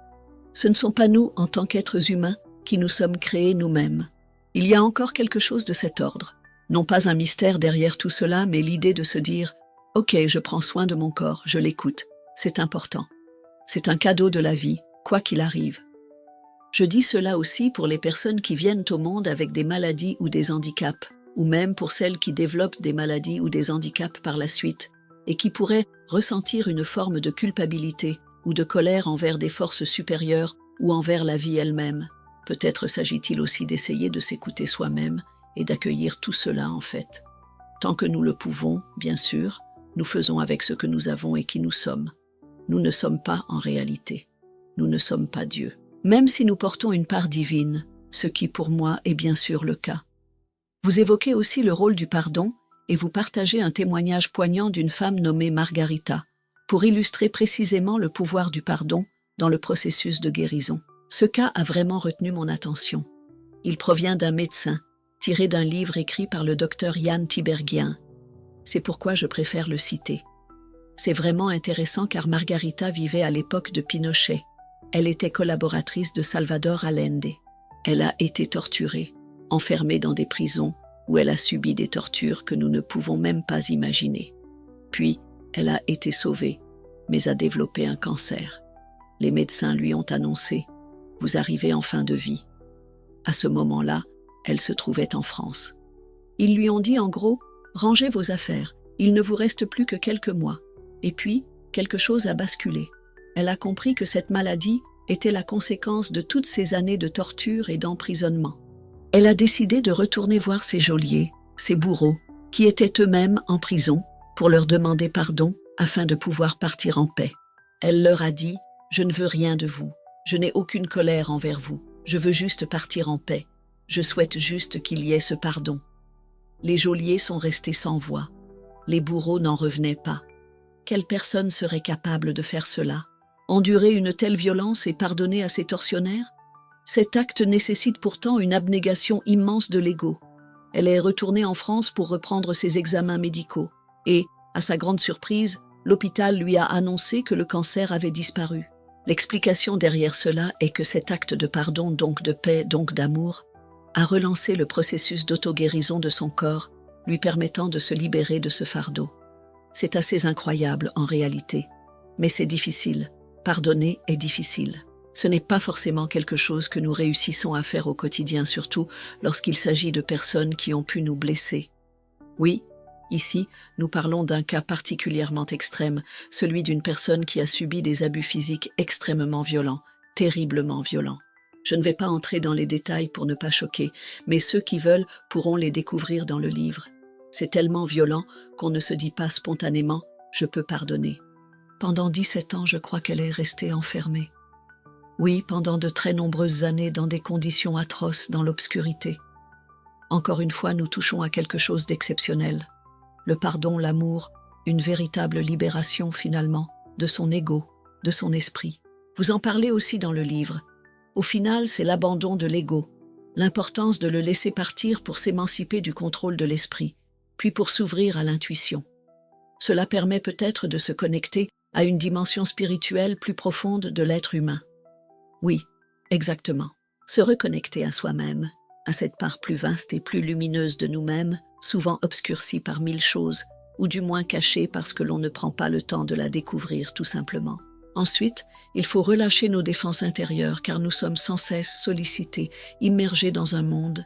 Ce ne sont pas nous, en tant qu'êtres humains, qui nous sommes créés nous-mêmes. Il y a encore quelque chose de cet ordre. Non pas un mystère derrière tout cela, mais l'idée de se dire « Ok, je prends soin de mon corps, je l'écoute. C'est important. C'est un cadeau de la vie, quoi qu'il arrive. » Je dis cela aussi pour les personnes qui viennent au monde avec des maladies ou des handicaps, ou même pour celles qui développent des maladies ou des handicaps par la suite, et qui pourraient ressentir une forme de culpabilité ou de colère envers des forces supérieures ou envers la vie elle-même. Peut-être s'agit-il aussi d'essayer de s'écouter soi-même et d'accueillir tout cela en fait. Tant que nous le pouvons, bien sûr, nous faisons avec ce que nous avons et qui nous sommes. Nous ne sommes pas en réalité. Nous ne sommes pas Dieu. Même si nous portons une part divine, ce qui pour moi est bien sûr le cas. Vous évoquez aussi le rôle du pardon et vous partagez un témoignage poignant d'une femme nommée Margarita pour illustrer précisément le pouvoir du pardon dans le processus de guérison. Ce cas a vraiment retenu mon attention. Il provient d'un médecin, tiré d'un livre écrit par le docteur Jan Tiberghien. C'est pourquoi je préfère le citer. C'est vraiment intéressant car Margarita vivait à l'époque de Pinochet. Elle était collaboratrice de Salvador Allende. Elle a été torturée, enfermée dans des prisons où elle a subi des tortures que nous ne pouvons même pas imaginer. Puis, elle a été sauvée, mais a développé un cancer. Les médecins lui ont annoncé « Vous arrivez en fin de vie ». À ce moment-là, elle se trouvait en France. Ils lui ont dit en gros « Rangez vos affaires, il ne vous reste plus que quelques mois ». Et puis, quelque chose a basculé. Elle a compris que cette maladie était la conséquence de toutes ces années de torture et d'emprisonnement. Elle a décidé de retourner voir ses geôliers, ses bourreaux, qui étaient eux-mêmes en prison, pour leur demander pardon afin de pouvoir partir en paix. Elle leur a dit « Je ne veux rien de vous, je n'ai aucune colère envers vous, je veux juste partir en paix, je souhaite juste qu'il y ait ce pardon. » Les geôliers sont restés sans voix. Les bourreaux n'en revenaient pas. Quelle personne serait capable de faire cela? Endurer une telle violence et pardonner à ses tortionnaires? Cet acte nécessite pourtant une abnégation immense de l'ego. Elle est retournée en France pour reprendre ses examens médicaux et, à sa grande surprise, l'hôpital lui a annoncé que le cancer avait disparu. L'explication derrière cela est que cet acte de pardon, donc de paix, donc d'amour, a relancé le processus d'auto-guérison de son corps, lui permettant de se libérer de ce fardeau. C'est assez incroyable en réalité, mais c'est difficile. Pardonner est difficile. Ce n'est pas forcément quelque chose que nous réussissons à faire au quotidien, surtout lorsqu'il s'agit de personnes qui ont pu nous blesser. Oui, ici, nous parlons d'un cas particulièrement extrême, celui d'une personne qui a subi des abus physiques extrêmement violents, terriblement violents. Je ne vais pas entrer dans les détails pour ne pas choquer, mais ceux qui veulent pourront les découvrir dans le livre. C'est tellement violent qu'on ne se dit pas spontanément « je peux pardonner ». Pendant 17 ans, je crois qu'elle est restée enfermée. Oui, pendant de très nombreuses années dans des conditions atroces dans l'obscurité. Encore une fois, nous touchons à quelque chose d'exceptionnel. Le pardon, l'amour, une véritable libération finalement, de son ego, de son esprit. Vous en parlez aussi dans le livre. Au final, c'est l'abandon de l'ego, l'importance de le laisser partir pour s'émanciper du contrôle de l'esprit, puis pour s'ouvrir à l'intuition. Cela permet peut-être de se connecter à une dimension spirituelle plus profonde de l'être humain. Oui, exactement. Se reconnecter à soi-même, à cette part plus vaste et plus lumineuse de nous-mêmes, souvent obscurcie par 1000 choses, ou du moins cachée parce que l'on ne prend pas le temps de la découvrir tout simplement. Ensuite, il faut relâcher nos défenses intérieures car nous sommes sans cesse sollicités, immergés dans un monde.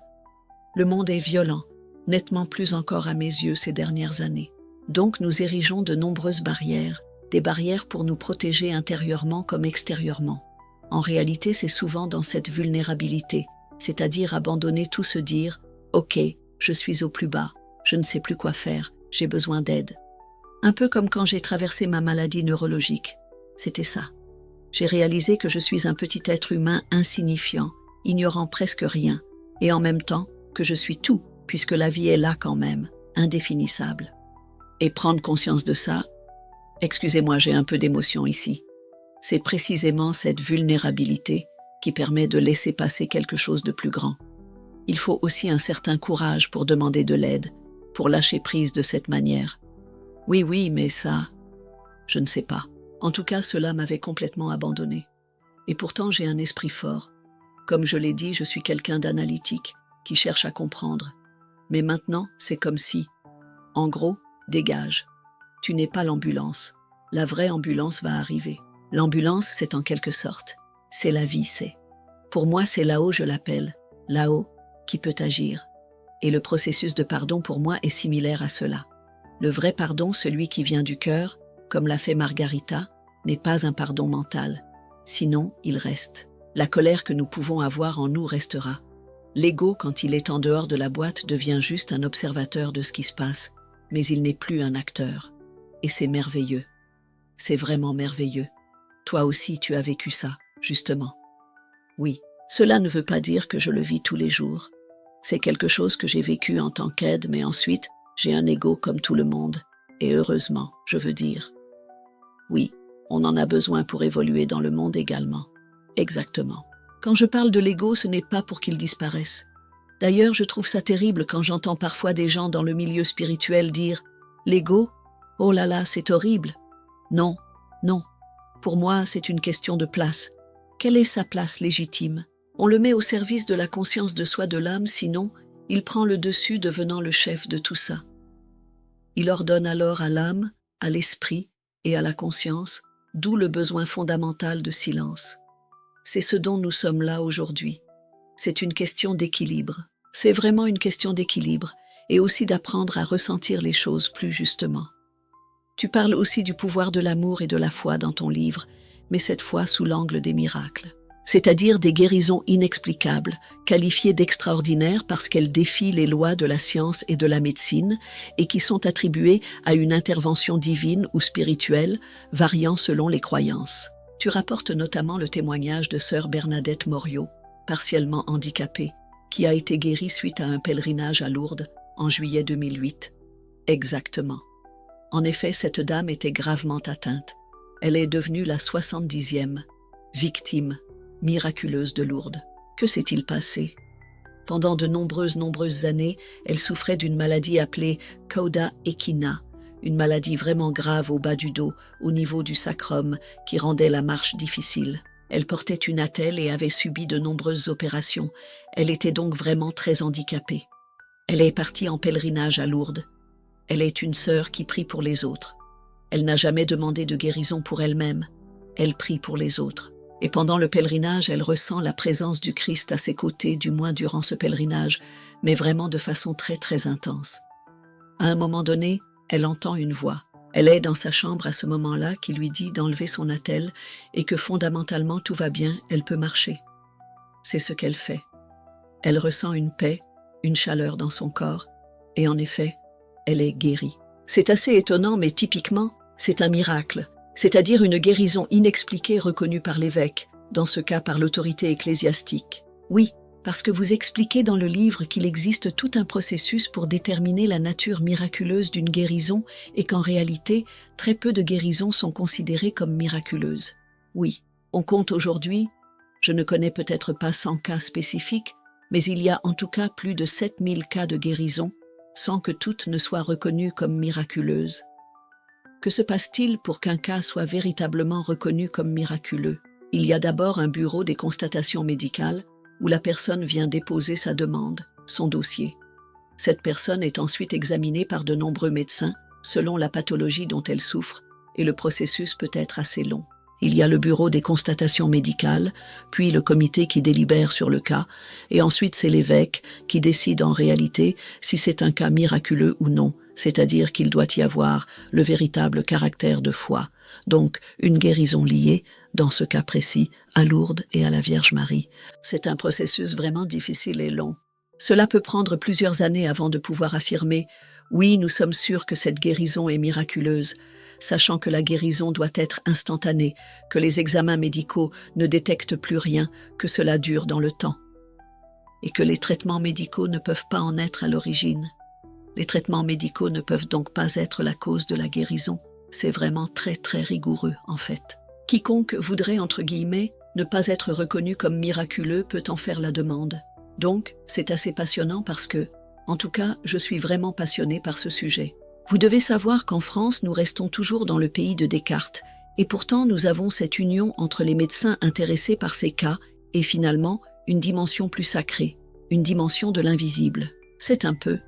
Le monde est violent, nettement plus encore à mes yeux ces dernières années. Donc nous érigeons de nombreuses barrières, des barrières pour nous protéger intérieurement comme extérieurement. En réalité, c'est souvent dans cette vulnérabilité, c'est-à-dire abandonner tout, se dire « Ok, je suis au plus bas, je ne sais plus quoi faire, j'ai besoin d'aide ». Un peu comme quand j'ai traversé ma maladie neurologique. C'était ça. J'ai réalisé que je suis un petit être humain insignifiant, ignorant presque rien, et en même temps que je suis tout, puisque la vie est là quand même, indéfinissable. Et prendre conscience de ça, excusez-moi, j'ai un peu d'émotion ici. C'est précisément cette vulnérabilité qui permet de laisser passer quelque chose de plus grand. Il faut aussi un certain courage pour demander de l'aide, pour lâcher prise de cette manière. Oui, mais ça, je ne sais pas. En tout cas, cela m'avait complètement abandonné. Et pourtant, j'ai un esprit fort. Comme je l'ai dit, je suis quelqu'un d'analytique, qui cherche à comprendre. Mais maintenant, c'est comme si, en gros, dégage. Tu n'es pas l'ambulance. La vraie ambulance va arriver. L'ambulance, c'est en quelque sorte. C'est la vie, c'est. Pour moi, c'est là-haut, je l'appelle. Là-haut, qui peut agir. Et le processus de pardon pour moi est similaire à cela. Le vrai pardon, celui qui vient du cœur, comme l'a fait Margarita, n'est pas un pardon mental. Sinon, il reste. La colère que nous pouvons avoir en nous restera. L'ego, quand il est en dehors de la boîte, devient juste un observateur de ce qui se passe, mais il n'est plus un acteur. Et c'est merveilleux. C'est vraiment merveilleux. Toi aussi, tu as vécu ça, justement. Oui, cela ne veut pas dire que je le vis tous les jours. C'est quelque chose que j'ai vécu en tant qu'aide, mais ensuite, j'ai un ego comme tout le monde. Et heureusement, je veux dire. Oui, on en a besoin pour évoluer dans le monde également. Exactement. Quand je parle de l'ego, ce n'est pas pour qu'il disparaisse. D'ailleurs, je trouve ça terrible quand j'entends parfois des gens dans le milieu spirituel dire « L'ego? Oh là là, c'est horrible !» Non, non. Pour moi, c'est une question de place. Quelle est sa place légitime? On le met au service de la conscience de soi de l'âme, sinon, il prend le dessus devenant le chef de tout ça. Il ordonne alors à l'âme, à l'esprit et à la conscience, d'où le besoin fondamental de silence. C'est ce dont nous sommes là aujourd'hui. C'est une question d'équilibre. C'est vraiment une question d'équilibre et aussi d'apprendre à ressentir les choses plus justement. Tu parles aussi du pouvoir de l'amour et de la foi dans ton livre, mais cette fois sous l'angle des miracles. C'est-à-dire des guérisons inexplicables, qualifiées d'extraordinaires parce qu'elles défient les lois de la science et de la médecine et qui sont attribuées à une intervention divine ou spirituelle, variant selon les croyances. Tu rapportes notamment le témoignage de sœur Bernadette Moriot, partiellement handicapée, qui a été guérie suite à un pèlerinage à Lourdes en juillet 2008. Exactement. En effet, cette dame était gravement atteinte. Elle est devenue la 70e victime miraculeuse de Lourdes. Que s'est-il passé? Pendant de nombreuses années, elle souffrait d'une maladie appelée cauda equina, une maladie vraiment grave au bas du dos, au niveau du sacrum, qui rendait la marche difficile. Elle portait une attelle et avait subi de nombreuses opérations. Elle était donc vraiment très handicapée. Elle est partie en pèlerinage à Lourdes. Elle est une sœur qui prie pour les autres. Elle n'a jamais demandé de guérison pour elle-même. Elle prie pour les autres. Et pendant le pèlerinage, elle ressent la présence du Christ à ses côtés, du moins durant ce pèlerinage, mais vraiment de façon très intense. À un moment donné, elle entend une voix. Elle est dans sa chambre à ce moment-là qui lui dit d'enlever son attelle et que fondamentalement tout va bien, elle peut marcher. C'est ce qu'elle fait. Elle ressent une paix, une chaleur dans son corps, et en effet, elle est guérie. C'est assez étonnant, mais typiquement, c'est un miracle, c'est-à-dire une guérison inexpliquée reconnue par l'évêque, dans ce cas par l'autorité ecclésiastique. Oui, parce que vous expliquez dans le livre qu'il existe tout un processus pour déterminer la nature miraculeuse d'une guérison et qu'en réalité, très peu de guérisons sont considérées comme miraculeuses. Oui, on compte aujourd'hui, je ne connais peut-être pas 100 cas spécifiques, mais il y a en tout cas plus de 7000 cas de guérison, sans que toutes ne soient reconnues comme miraculeuses. Que se passe-t-il pour qu'un cas soit véritablement reconnu comme miraculeux? Il y a d'abord un bureau des constatations médicales où la personne vient déposer sa demande, son dossier. Cette personne est ensuite examinée par de nombreux médecins selon la pathologie dont elle souffre et le processus peut être assez long. Il y a le bureau des constatations médicales, puis le comité qui délibère sur le cas, et ensuite c'est l'évêque qui décide en réalité si c'est un cas miraculeux ou non, c'est-à-dire qu'il doit y avoir le véritable caractère de foi, donc une guérison liée, dans ce cas précis, à Lourdes et à la Vierge Marie. C'est un processus vraiment difficile et long. Cela peut prendre plusieurs années avant de pouvoir affirmer « Oui, nous sommes sûrs que cette guérison est miraculeuse », sachant que la guérison doit être instantanée, que les examens médicaux ne détectent plus rien, que cela dure dans le temps, et que les traitements médicaux ne peuvent pas en être à l'origine. Les traitements médicaux ne peuvent donc pas être la cause de la guérison. C'est vraiment très rigoureux, en fait. Quiconque voudrait, entre guillemets, ne pas être reconnu comme miraculeux peut en faire la demande. Donc, c'est assez passionnant parce que, en tout cas, je suis vraiment passionnée par ce sujet. Vous devez savoir qu'en France, nous restons toujours dans le pays de Descartes, et pourtant nous avons cette union entre les médecins intéressés par ces cas et finalement une dimension plus sacrée, une dimension de l'invisible. C'est un peu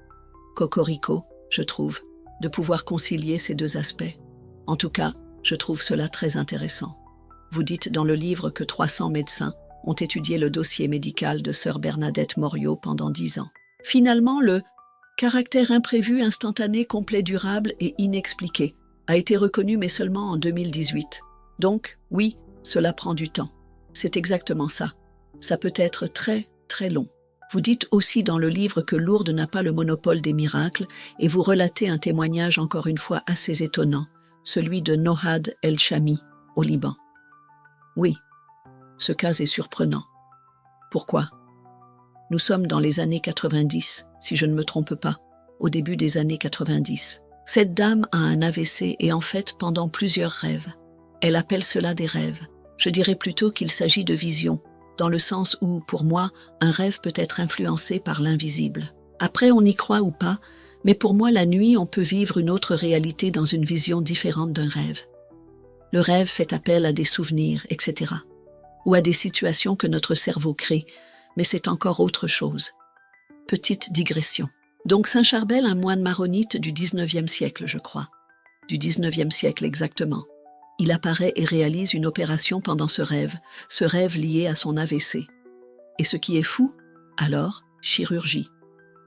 cocorico, je trouve, de pouvoir concilier ces deux aspects. En tout cas, je trouve cela très intéressant. Vous dites dans le livre que 300 médecins ont étudié le dossier médical de sœur Bernadette Moriot pendant 10 ans. Finalement, le caractère imprévu, instantané, complet, durable et inexpliqué a été reconnu mais seulement en 2018. Donc, oui, cela prend du temps. C'est exactement ça. Ça peut être très long. Vous dites aussi dans le livre que Lourdes n'a pas le monopole des miracles et vous relatez un témoignage encore une fois assez étonnant, celui de Nohad El-Chami, au Liban. Oui, Ce cas est surprenant. Pourquoi? Nous sommes dans les années 90, si je ne me trompe pas, au début des années 90. Cette dame a un AVC et en fait pendant plusieurs rêves. Elle appelle cela des rêves. Je dirais plutôt qu'il s'agit de visions, dans le sens où, pour moi, un rêve peut être influencé par l'invisible. Après, on y croit ou pas, mais pour moi, la nuit, on peut vivre une autre réalité dans une vision différente d'un rêve. Le rêve fait appel à des souvenirs, etc. ou à des situations que notre cerveau crée, mais c'est encore autre chose. Petite digression. Donc Saint Charbel, un moine maronite du 19e siècle, je crois. Du 19e siècle exactement. Il apparaît et réalise une opération pendant ce rêve lié à son AVC. Et ce qui est fou, alors, chirurgie.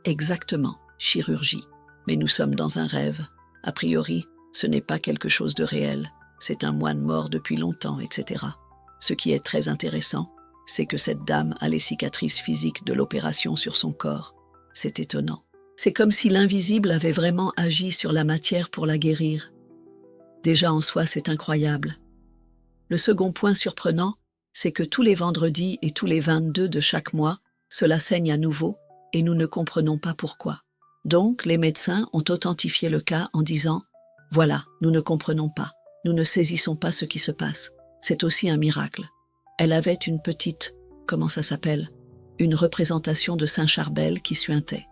Exactement, chirurgie. Mais nous sommes dans un rêve. A priori, ce n'est pas quelque chose de réel. C'est un moine mort depuis longtemps, etc. Ce qui est très intéressant, c'est que cette dame a les cicatrices physiques de l'opération sur son corps. C'est étonnant. C'est comme si l'invisible avait vraiment agi sur la matière pour la guérir. Déjà en soi, c'est incroyable. Le second point surprenant, c'est que tous les vendredis et tous les 22 de chaque mois, cela saigne à nouveau et nous ne comprenons pas pourquoi. Donc, les médecins ont authentifié le cas en disant « Voilà, nous ne comprenons pas, nous ne saisissons pas ce qui se passe. C'est aussi un miracle. » Elle avait une petite, comment ça s'appelle? Une représentation de Saint Charbel qui suintait.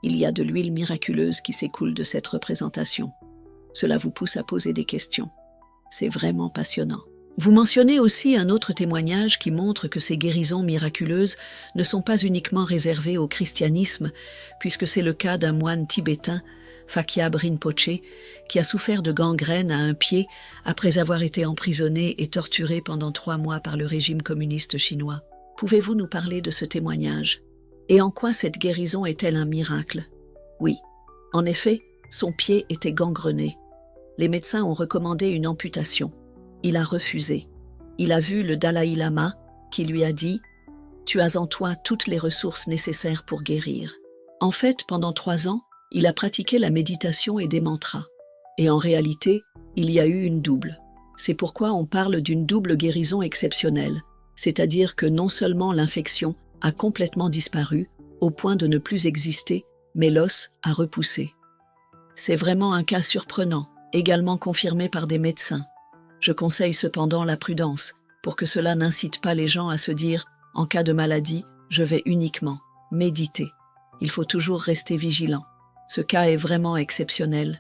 Il y a de l'huile miraculeuse qui s'écoule de cette représentation. Cela vous pousse à poser des questions. C'est vraiment passionnant. Vous mentionnez aussi un autre témoignage qui montre que ces guérisons miraculeuses ne sont pas uniquement réservées au christianisme, puisque c'est le cas d'un moine tibétain, Phakyab Rinpoché, qui a souffert de gangrène à un pied après avoir été emprisonné et torturé pendant 3 mois par le régime communiste chinois. Pouvez-vous nous parler de ce témoignage? Et en quoi cette guérison est-elle un miracle? Oui, en effet, son pied était gangrené. Les médecins ont recommandé une amputation. Il a refusé. Il a vu le Dalai Lama qui lui a dit « Tu as en toi toutes les ressources nécessaires pour guérir ». En fait, pendant 3 ans, il a pratiqué la méditation et des mantras. Et en réalité, il y a eu une double. C'est pourquoi on parle d'une double guérison exceptionnelle, c'est-à-dire que non seulement l'infection a complètement disparu, au point de ne plus exister, mais l'os a repoussé. C'est vraiment un cas surprenant, également confirmé par des médecins. Je conseille cependant la prudence, pour que cela n'incite pas les gens à se dire « en cas de maladie, je vais uniquement méditer ». Il faut toujours rester vigilant. Ce cas est vraiment exceptionnel,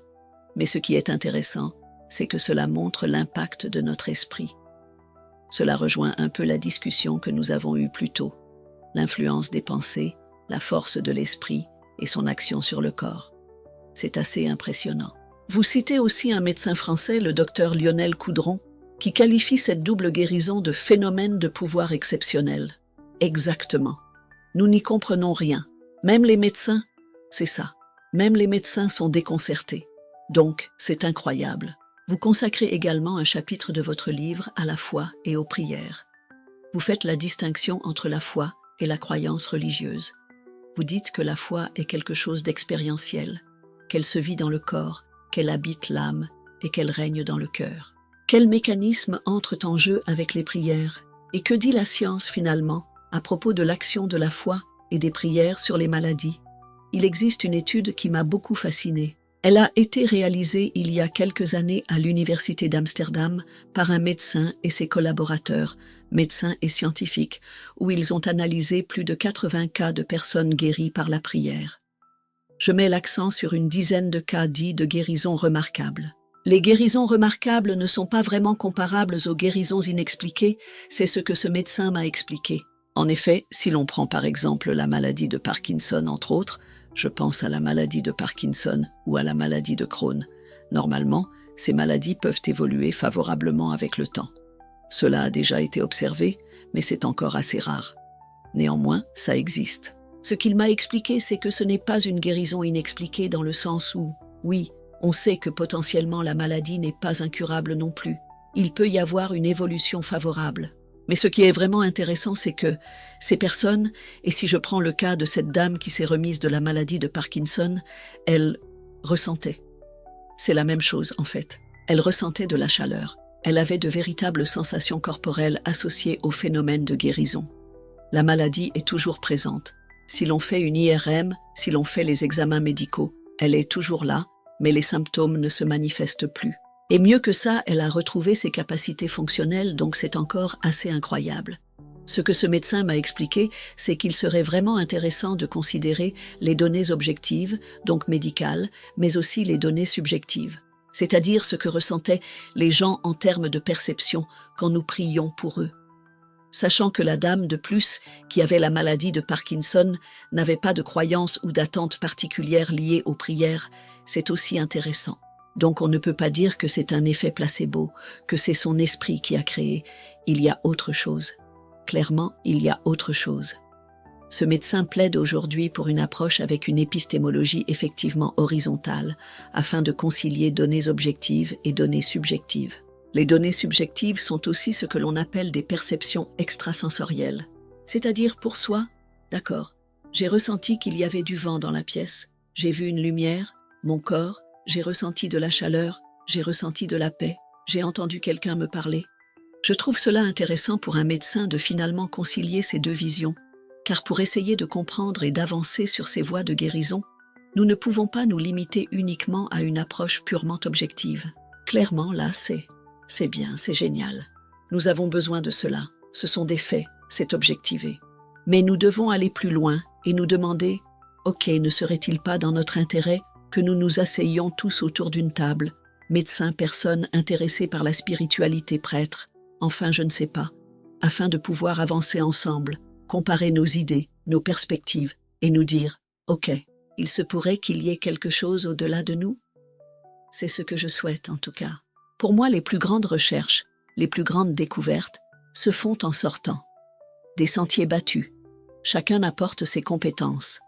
mais ce qui est intéressant, c'est que cela montre l'impact de notre esprit. Cela rejoint un peu la discussion que nous avons eue plus tôt, l'influence des pensées, la force de l'esprit et son action sur le corps. C'est assez impressionnant. Vous citez aussi un médecin français, le docteur Lionel Coudron, qui qualifie cette double guérison de phénomène de pouvoir exceptionnel. Exactement. Nous n'y comprenons rien. Même les médecins, c'est ça. Même les médecins sont déconcertés. Donc, c'est incroyable. Vous consacrez également un chapitre de votre livre à la foi et aux prières. Vous faites la distinction entre la foi et la croyance religieuse. Vous dites que la foi est quelque chose d'expérientiel, qu'elle se vit dans le corps, qu'elle habite l'âme et qu'elle règne dans le cœur. Quels mécanismes entrent en jeu avec les prières? Et que dit la science finalement à propos de l'action de la foi et des prières sur les maladies? Il existe une étude qui m'a beaucoup fascinée. Elle a été réalisée il y a quelques années à l'Université d'Amsterdam par un médecin et ses collaborateurs, médecins et scientifiques, où ils ont analysé plus de 80 cas de personnes guéries par la prière. Je mets l'accent sur une dizaine de cas dits de guérisons remarquables. Les guérisons remarquables ne sont pas vraiment comparables aux guérisons inexpliquées, c'est ce que ce médecin m'a expliqué. En effet, si l'on prend par exemple la maladie de Parkinson entre autres, je pense à la maladie de Parkinson ou à la maladie de Crohn. Normalement, ces maladies peuvent évoluer favorablement avec le temps. Cela a déjà été observé, mais c'est encore assez rare. Néanmoins, ça existe. Ce qu'il m'a expliqué, c'est que ce n'est pas une guérison inexpliquée dans le sens où, oui, on sait que potentiellement la maladie n'est pas incurable non plus. Il peut y avoir une évolution favorable. Mais ce qui est vraiment intéressant, c'est que ces personnes, et si je prends le cas de cette dame qui s'est remise de la maladie de Parkinson, elle ressentait. C'est la même chose en fait. Elle ressentait de la chaleur. Elle avait de véritables sensations corporelles associées au phénomène de guérison. La maladie est toujours présente. Si l'on fait une IRM, si l'on fait les examens médicaux, elle est toujours là, mais les symptômes ne se manifestent plus. Et mieux que ça, elle a retrouvé ses capacités fonctionnelles, donc c'est encore assez incroyable. Ce que ce médecin m'a expliqué, c'est qu'il serait vraiment intéressant de considérer les données objectives, donc médicales, mais aussi les données subjectives, c'est-à-dire ce que ressentaient les gens en termes de perception quand nous prions pour eux. Sachant que la dame de plus, qui avait la maladie de Parkinson, n'avait pas de croyance ou d'attente particulière liée aux prières, c'est aussi intéressant. Donc on ne peut pas dire que c'est un effet placebo, que c'est son esprit qui a créé. Il y a autre chose. Clairement, il y a autre chose. Ce médecin plaide aujourd'hui pour une approche avec une épistémologie effectivement horizontale, afin de concilier données objectives et données subjectives. Les données subjectives sont aussi ce que l'on appelle des perceptions extrasensorielles. C'est-à-dire pour soi, d'accord, j'ai ressenti qu'il y avait du vent dans la pièce, j'ai vu une lumière, mon corps, j'ai ressenti de la chaleur, j'ai ressenti de la paix, j'ai entendu quelqu'un me parler. Je trouve cela intéressant pour un médecin de finalement concilier ces deux visions, car pour essayer de comprendre et d'avancer sur ces voies de guérison, nous ne pouvons pas nous limiter uniquement à une approche purement objective. Clairement, là, c'est bien, c'est génial. Nous avons besoin de cela. Ce sont des faits, c'est objectivé. Mais nous devons aller plus loin et nous demander, ok, ne serait-il pas dans notre intérêt que nous nous asseyions tous autour d'une table, médecins, personnes intéressées par la spiritualité, prêtres, enfin je ne sais pas, afin de pouvoir avancer ensemble, comparer nos idées, nos perspectives, et nous dire, ok, il se pourrait qu'il y ait quelque chose au-delà de nous? C'est ce que je souhaite en tout cas. Pour moi, les plus grandes recherches, les plus grandes découvertes, se font en sortant. Des sentiers battus. Chacun apporte ses compétences.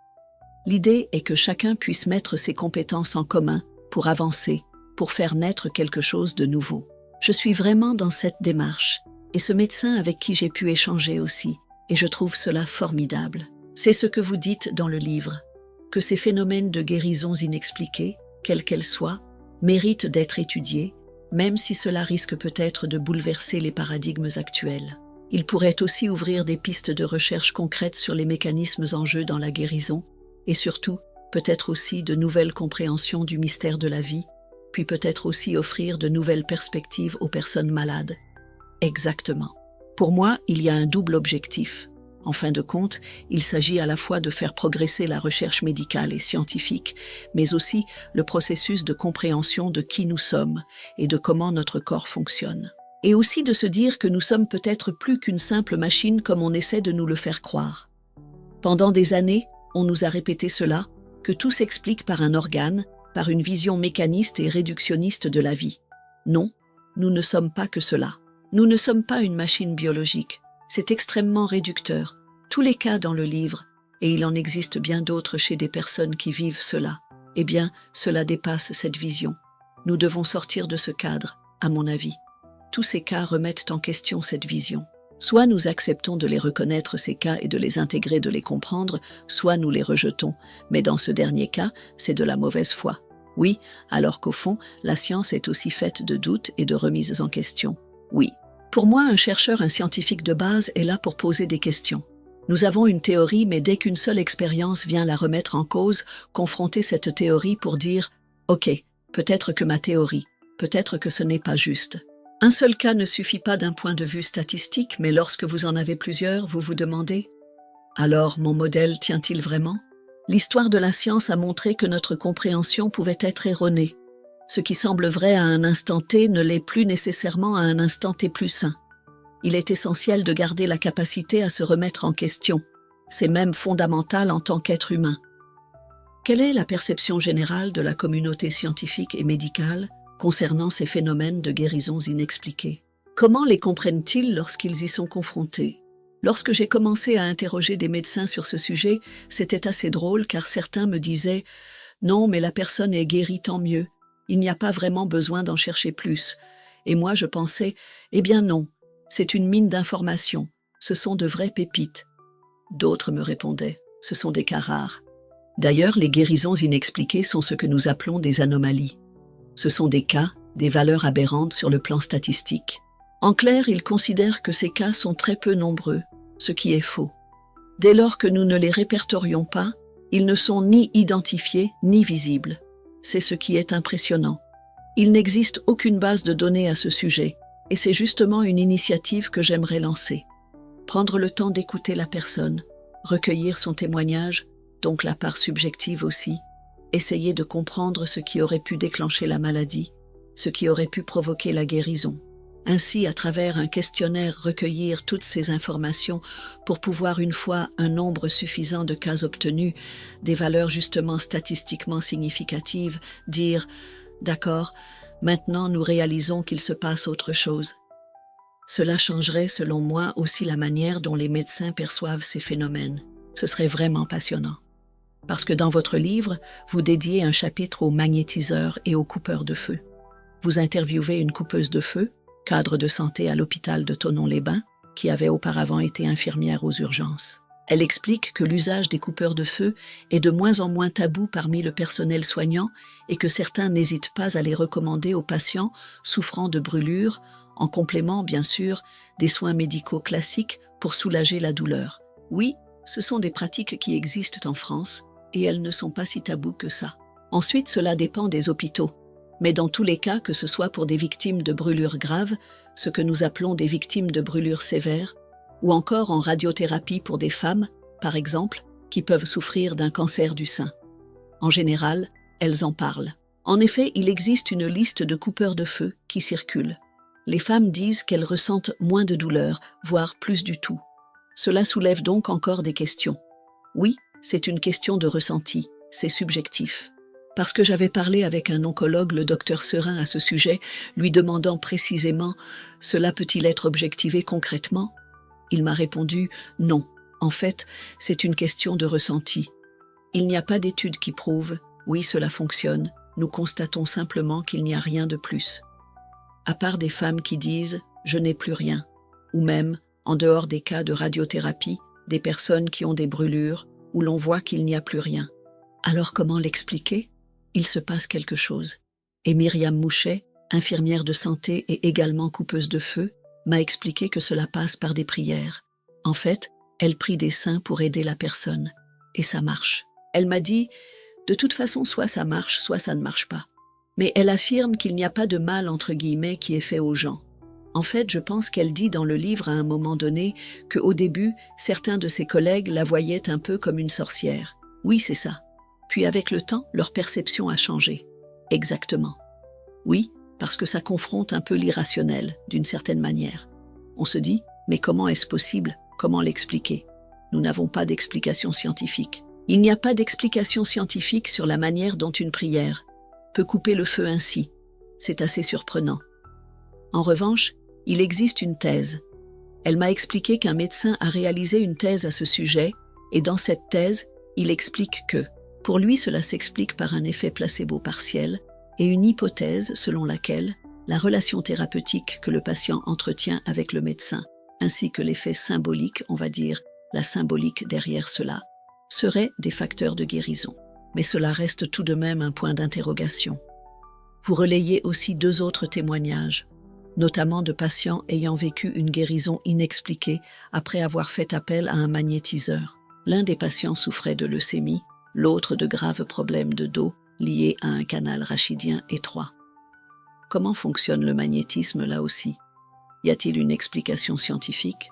L'idée est que chacun puisse mettre ses compétences en commun pour avancer, pour faire naître quelque chose de nouveau. Je suis vraiment dans cette démarche, et ce médecin avec qui j'ai pu échanger aussi, et je trouve cela formidable. C'est ce que vous dites dans le livre, que ces phénomènes de guérisons inexpliquées, quelles qu'elles soient, méritent d'être étudiés, même si cela risque peut-être de bouleverser les paradigmes actuels. Il pourrait aussi ouvrir des pistes de recherche concrètes sur les mécanismes en jeu dans la guérison, et surtout, peut-être aussi de nouvelles compréhensions du mystère de la vie, puis peut-être aussi offrir de nouvelles perspectives aux personnes malades. Exactement. Pour moi, il y a un double objectif. En fin de compte, il s'agit à la fois de faire progresser la recherche médicale et scientifique, mais aussi le processus de compréhension de qui nous sommes et de comment notre corps fonctionne. Et aussi de se dire que nous sommes peut-être plus qu'une simple machine comme on essaie de nous le faire croire. Pendant des années, on nous a répété cela, que tout s'explique par un organe, par une vision mécaniste et réductionniste de la vie. Non, nous ne sommes pas que cela. Nous ne sommes pas une machine biologique. C'est extrêmement réducteur. Tous les cas dans le livre, et il en existe bien d'autres chez des personnes qui vivent cela, eh bien, cela dépasse cette vision. Nous devons sortir de ce cadre, à mon avis. Tous ces cas remettent en question cette vision. Soit nous acceptons de les reconnaître ces cas et de les intégrer, de les comprendre, soit nous les rejetons, mais dans ce dernier cas, c'est de la mauvaise foi. Oui, alors qu'au fond, la science est aussi faite de doutes et de remises en question. Oui. Pour moi, un chercheur, un scientifique de base est là pour poser des questions. Nous avons une théorie, mais dès qu'une seule expérience vient la remettre en cause, confronter cette théorie pour dire « Ok, peut-être que ma théorie, peut-être que ce n'est pas juste ». Un seul cas ne suffit pas d'un point de vue statistique, mais lorsque vous en avez plusieurs, vous vous demandez « Alors, mon modèle tient-il vraiment ?» L'histoire de la science a montré que notre compréhension pouvait être erronée. Ce qui semble vrai à un instant T ne l'est plus nécessairement à un instant T plus sain. Il est essentiel de garder la capacité à se remettre en question. C'est même fondamental en tant qu'être humain. Quelle est la perception générale de la communauté scientifique et médicale concernant ces phénomènes de guérisons inexpliquées? Comment les comprennent-ils lorsqu'ils y sont confrontés? Lorsque j'ai commencé à interroger des médecins sur ce sujet, c'était assez drôle car certains me disaient « Non, mais la personne est guérie, tant mieux. Il n'y a pas vraiment besoin d'en chercher plus. » Et moi, je pensais « Eh bien non, c'est une mine d'informations. Ce sont de vraies pépites. » D'autres me répondaient « Ce sont des cas rares. » D'ailleurs, les guérisons inexpliquées sont ce que nous appelons des anomalies. Ce sont des cas, des valeurs aberrantes sur le plan statistique. En clair, il considère que ces cas sont très peu nombreux, ce qui est faux. Dès lors que nous ne les répertorions pas, ils ne sont ni identifiés ni visibles. C'est ce qui est impressionnant. Il n'existe aucune base de données à ce sujet, et c'est justement une initiative que j'aimerais lancer. Prendre le temps d'écouter la personne, recueillir son témoignage, donc la part subjective aussi, essayer de comprendre ce qui aurait pu déclencher la maladie, ce qui aurait pu provoquer la guérison. Ainsi, à travers un questionnaire, recueillir toutes ces informations pour pouvoir, une fois un nombre suffisant de cas obtenus, des valeurs justement statistiquement significatives, dire « D'accord, maintenant nous réalisons qu'il se passe autre chose ». Cela changerait, selon moi, aussi la manière dont les médecins perçoivent ces phénomènes. Ce serait vraiment passionnant. Parce que dans votre livre, vous dédiez un chapitre aux magnétiseurs et aux coupeurs de feu. Vous interviewez une coupeuse de feu, cadre de santé à l'hôpital de Thonon-les-Bains, qui avait auparavant été infirmière aux urgences. Elle explique que l'usage des coupeurs de feu est de moins en moins tabou parmi le personnel soignant et que certains n'hésitent pas à les recommander aux patients souffrant de brûlures, en complément, bien sûr, des soins médicaux classiques pour soulager la douleur. Oui, ce sont des pratiques qui existent en France et elles ne sont pas si tabous que ça. Ensuite, cela dépend des hôpitaux. Mais dans tous les cas, que ce soit pour des victimes de brûlures graves, ce que nous appelons des victimes de brûlures sévères, ou encore en radiothérapie pour des femmes, par exemple, qui peuvent souffrir d'un cancer du sein. En général, elles en parlent. En effet, il existe une liste de coupeurs de feu qui circule. Les femmes disent qu'elles ressentent moins de douleur, voire plus du tout. Cela soulève donc encore des questions. Oui, c'est une question de ressenti, c'est subjectif. Parce que j'avais parlé avec un oncologue, le docteur Serin, à ce sujet, lui demandant précisément « Cela peut-il être objectivé concrètement ?» Il m'a répondu « Non, en fait, c'est une question de ressenti. Il n'y a pas d'études qui prouvent « Oui, cela fonctionne, nous constatons simplement qu'il n'y a rien de plus. » À part des femmes qui disent « Je n'ai plus rien », ou même, en dehors des cas de radiothérapie, des personnes qui ont des brûlures, où l'on voit qu'il n'y a plus rien. Alors comment l'expliquer ? Il se passe quelque chose. Et Myriam Mouchet, infirmière de santé et également coupeuse de feu, m'a expliqué que cela passe par des prières. En fait, elle prie des saints pour aider la personne. Et ça marche. Elle m'a dit, de toute façon, soit ça marche, soit ça ne marche pas. Mais elle affirme qu'il n'y a pas de mal, entre guillemets, qui est fait aux gens. En fait, je pense qu'elle dit dans le livre à un moment donné qu'au début, certains de ses collègues la voyaient un peu comme une sorcière. Oui, c'est ça. Puis avec le temps, leur perception a changé. Exactement. Oui, parce que ça confronte un peu l'irrationnel, d'une certaine manière. On se dit, mais comment est-ce possible? Comment l'expliquer? Nous n'avons pas d'explication scientifique. Il n'y a pas d'explication scientifique sur la manière dont une prière peut couper le feu ainsi. C'est assez surprenant. En revanche, il existe une thèse. Elle m'a expliqué qu'un médecin a réalisé une thèse à ce sujet, et dans cette thèse, il explique que pour lui, cela s'explique par un effet placebo partiel et une hypothèse selon laquelle la relation thérapeutique que le patient entretient avec le médecin, ainsi que l'effet symbolique, on va dire, la symbolique derrière cela, seraient des facteurs de guérison. Mais cela reste tout de même un point d'interrogation. Vous relayez aussi 2 autres témoignages, notamment de patients ayant vécu une guérison inexpliquée après avoir fait appel à un magnétiseur. L'un des patients souffrait de leucémie, l'autre de graves problèmes de dos liés à un canal rachidien étroit. Comment fonctionne le magnétisme là aussi? Y a-t-il une explication scientifique?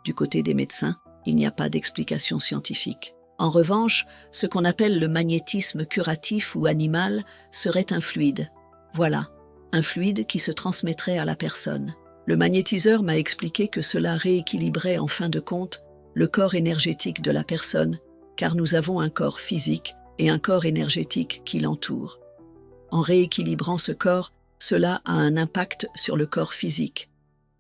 Du côté des médecins, il n'y a pas d'explication scientifique. En revanche, ce qu'on appelle le magnétisme curatif ou animal serait un fluide. Voilà, un fluide qui se transmettrait à la personne. Le magnétiseur m'a expliqué que cela rééquilibrait en fin de compte le corps énergétique de la personne, car nous avons un corps physique et un corps énergétique qui l'entoure. En rééquilibrant ce corps, cela a un impact sur le corps physique,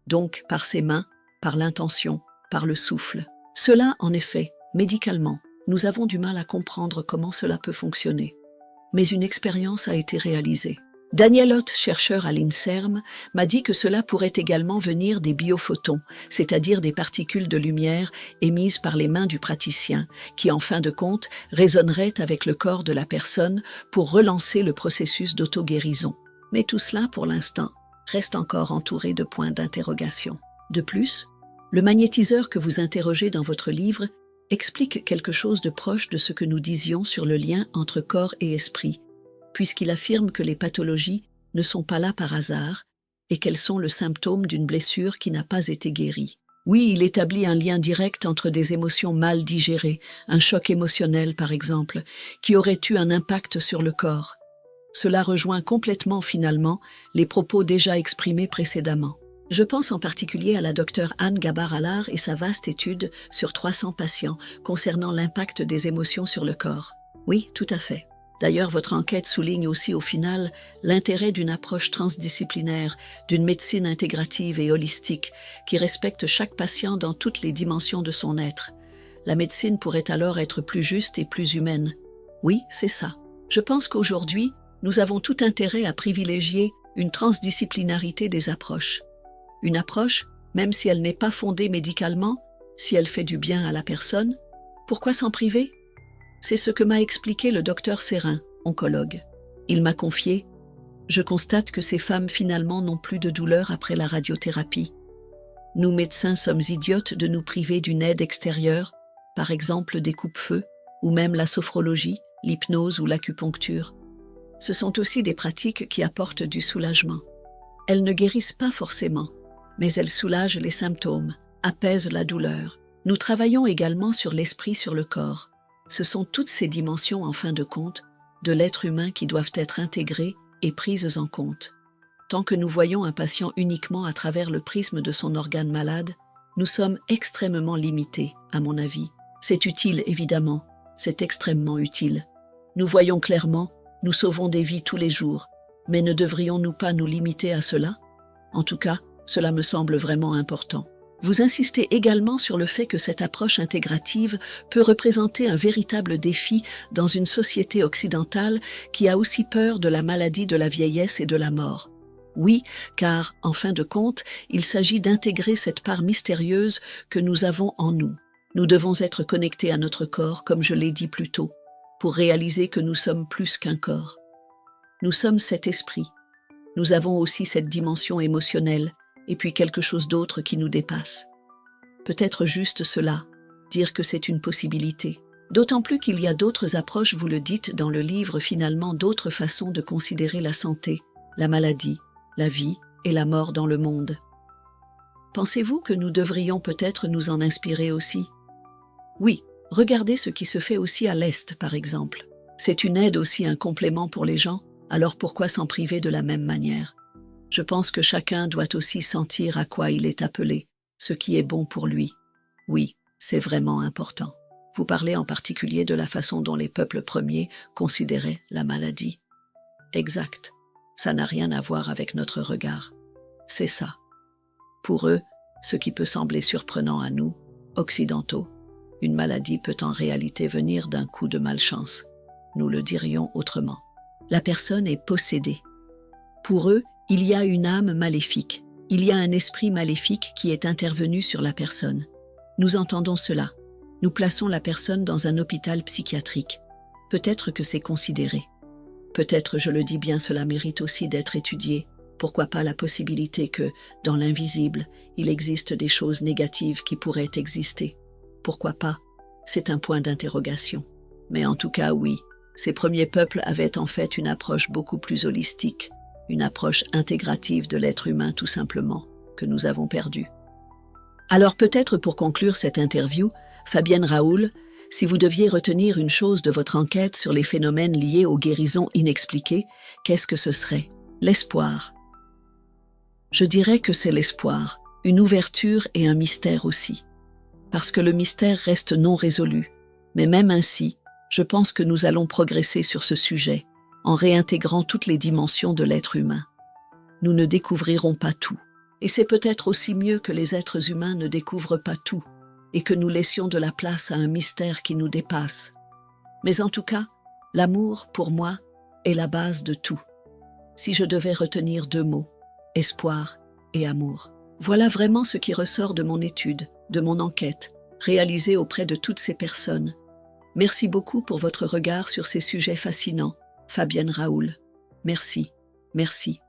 donc par ses mains, par l'intention, par le souffle. Cela, en effet, médicalement, nous avons du mal à comprendre comment cela peut fonctionner. Mais une expérience a été réalisée. Daniel Ott, chercheur à l'INSERM, m'a dit que cela pourrait également venir des biophotons, c'est-à-dire des particules de lumière émises par les mains du praticien, qui en fin de compte résonneraient avec le corps de la personne pour relancer le processus d'auto-guérison. Mais tout cela, pour l'instant, reste encore entouré de points d'interrogation. De plus, le magnétiseur que vous interrogez dans votre livre explique quelque chose de proche de ce que nous disions sur le lien entre corps et esprit, puisqu'il affirme que les pathologies ne sont pas là par hasard et qu'elles sont le symptôme d'une blessure qui n'a pas été guérie. Oui, il établit un lien direct entre des émotions mal digérées, un choc émotionnel par exemple, qui aurait eu un impact sur le corps. Cela rejoint complètement finalement les propos déjà exprimés précédemment. Je pense en particulier à la docteure Anne Gabar-Allard et sa vaste étude sur 300 patients concernant l'impact des émotions sur le corps. Oui, tout à fait. D'ailleurs, votre enquête souligne aussi au final l'intérêt d'une approche transdisciplinaire, d'une médecine intégrative et holistique qui respecte chaque patient dans toutes les dimensions de son être. La médecine pourrait alors être plus juste et plus humaine. Oui, c'est ça. Je pense qu'aujourd'hui, nous avons tout intérêt à privilégier une transdisciplinarité des approches. Une approche, même si elle n'est pas fondée médicalement, si elle fait du bien à la personne, pourquoi s'en priver? C'est ce que m'a expliqué le docteur Serrin, oncologue. Il m'a confié « Je constate que ces femmes finalement n'ont plus de douleur après la radiothérapie. Nous médecins sommes idiotes de nous priver d'une aide extérieure, par exemple des coupe-feux, ou même la sophrologie, l'hypnose ou l'acupuncture. Ce sont aussi des pratiques qui apportent du soulagement. Elles ne guérissent pas forcément, mais elles soulagent les symptômes, apaisent la douleur. Nous travaillons également sur l'esprit, sur le corps. Ce sont toutes ces dimensions, en fin de compte, de l'être humain qui doivent être intégrées et prises en compte. Tant que nous voyons un patient uniquement à travers le prisme de son organe malade, nous sommes extrêmement limités, à mon avis. C'est utile, évidemment, c'est extrêmement utile. Nous voyons clairement, nous sauvons des vies tous les jours, mais ne devrions-nous pas nous limiter à cela? En tout cas, cela me semble vraiment important. Vous insistez également sur le fait que cette approche intégrative peut représenter un véritable défi dans une société occidentale qui a aussi peur de la maladie, de la vieillesse et de la mort. Oui, car, en fin de compte, il s'agit d'intégrer cette part mystérieuse que nous avons en nous. Nous devons être connectés à notre corps, comme je l'ai dit plus tôt, pour réaliser que nous sommes plus qu'un corps. Nous sommes cet esprit. Nous avons aussi cette dimension émotionnelle, et puis quelque chose d'autre qui nous dépasse. Peut-être juste cela, dire que c'est une possibilité. D'autant plus qu'il y a d'autres approches, vous le dites dans le livre, finalement d'autres façons de considérer la santé, la maladie, la vie et la mort dans le monde. Pensez-vous que nous devrions peut-être nous en inspirer aussi? Oui, regardez ce qui se fait aussi à l'Est, par exemple. C'est une aide aussi, un complément pour les gens, alors pourquoi s'en priver de la même manière? Je pense que chacun doit aussi sentir à quoi il est appelé, ce qui est bon pour lui. Oui, c'est vraiment important. Vous parlez en particulier de la façon dont les peuples premiers considéraient la maladie. Exact. Ça n'a rien à voir avec notre regard. C'est ça. Pour eux, ce qui peut sembler surprenant à nous, occidentaux, une maladie peut en réalité venir d'un coup de malchance. Nous le dirions autrement. La personne est possédée. Pour eux, il y a une âme maléfique, il y a un esprit maléfique qui est intervenu sur la personne. Nous entendons cela. Nous plaçons la personne dans un hôpital psychiatrique. Peut-être que c'est considéré. Peut-être, je le dis bien, cela mérite aussi d'être étudié. Pourquoi pas la possibilité que, dans l'invisible, il existe des choses négatives qui pourraient exister? Pourquoi pas? C'est un point d'interrogation. Mais en tout cas, oui, ces premiers peuples avaient en fait une approche beaucoup plus holistique. Une approche intégrative de l'être humain tout simplement, que nous avons perdue. Alors peut-être pour conclure cette interview, Fabienne Raoul, si vous deviez retenir une chose de votre enquête sur les phénomènes liés aux guérisons inexpliquées, qu'est-ce que ce serait? L'espoir. Je dirais que c'est l'espoir, une ouverture et un mystère aussi. Parce que le mystère reste non résolu, mais même ainsi, je pense que nous allons progresser sur ce sujet, en réintégrant toutes les dimensions de l'être humain. Nous ne découvrirons pas tout, et c'est peut-être aussi mieux que les êtres humains ne découvrent pas tout, et que nous laissions de la place à un mystère qui nous dépasse. Mais en tout cas, l'amour, pour moi, est la base de tout. Si je devais retenir 2 mots, espoir et amour. Voilà vraiment ce qui ressort de mon étude, de mon enquête, réalisée auprès de toutes ces personnes. Merci beaucoup pour votre regard sur ces sujets fascinants, Fabienne Raoul. Merci, merci.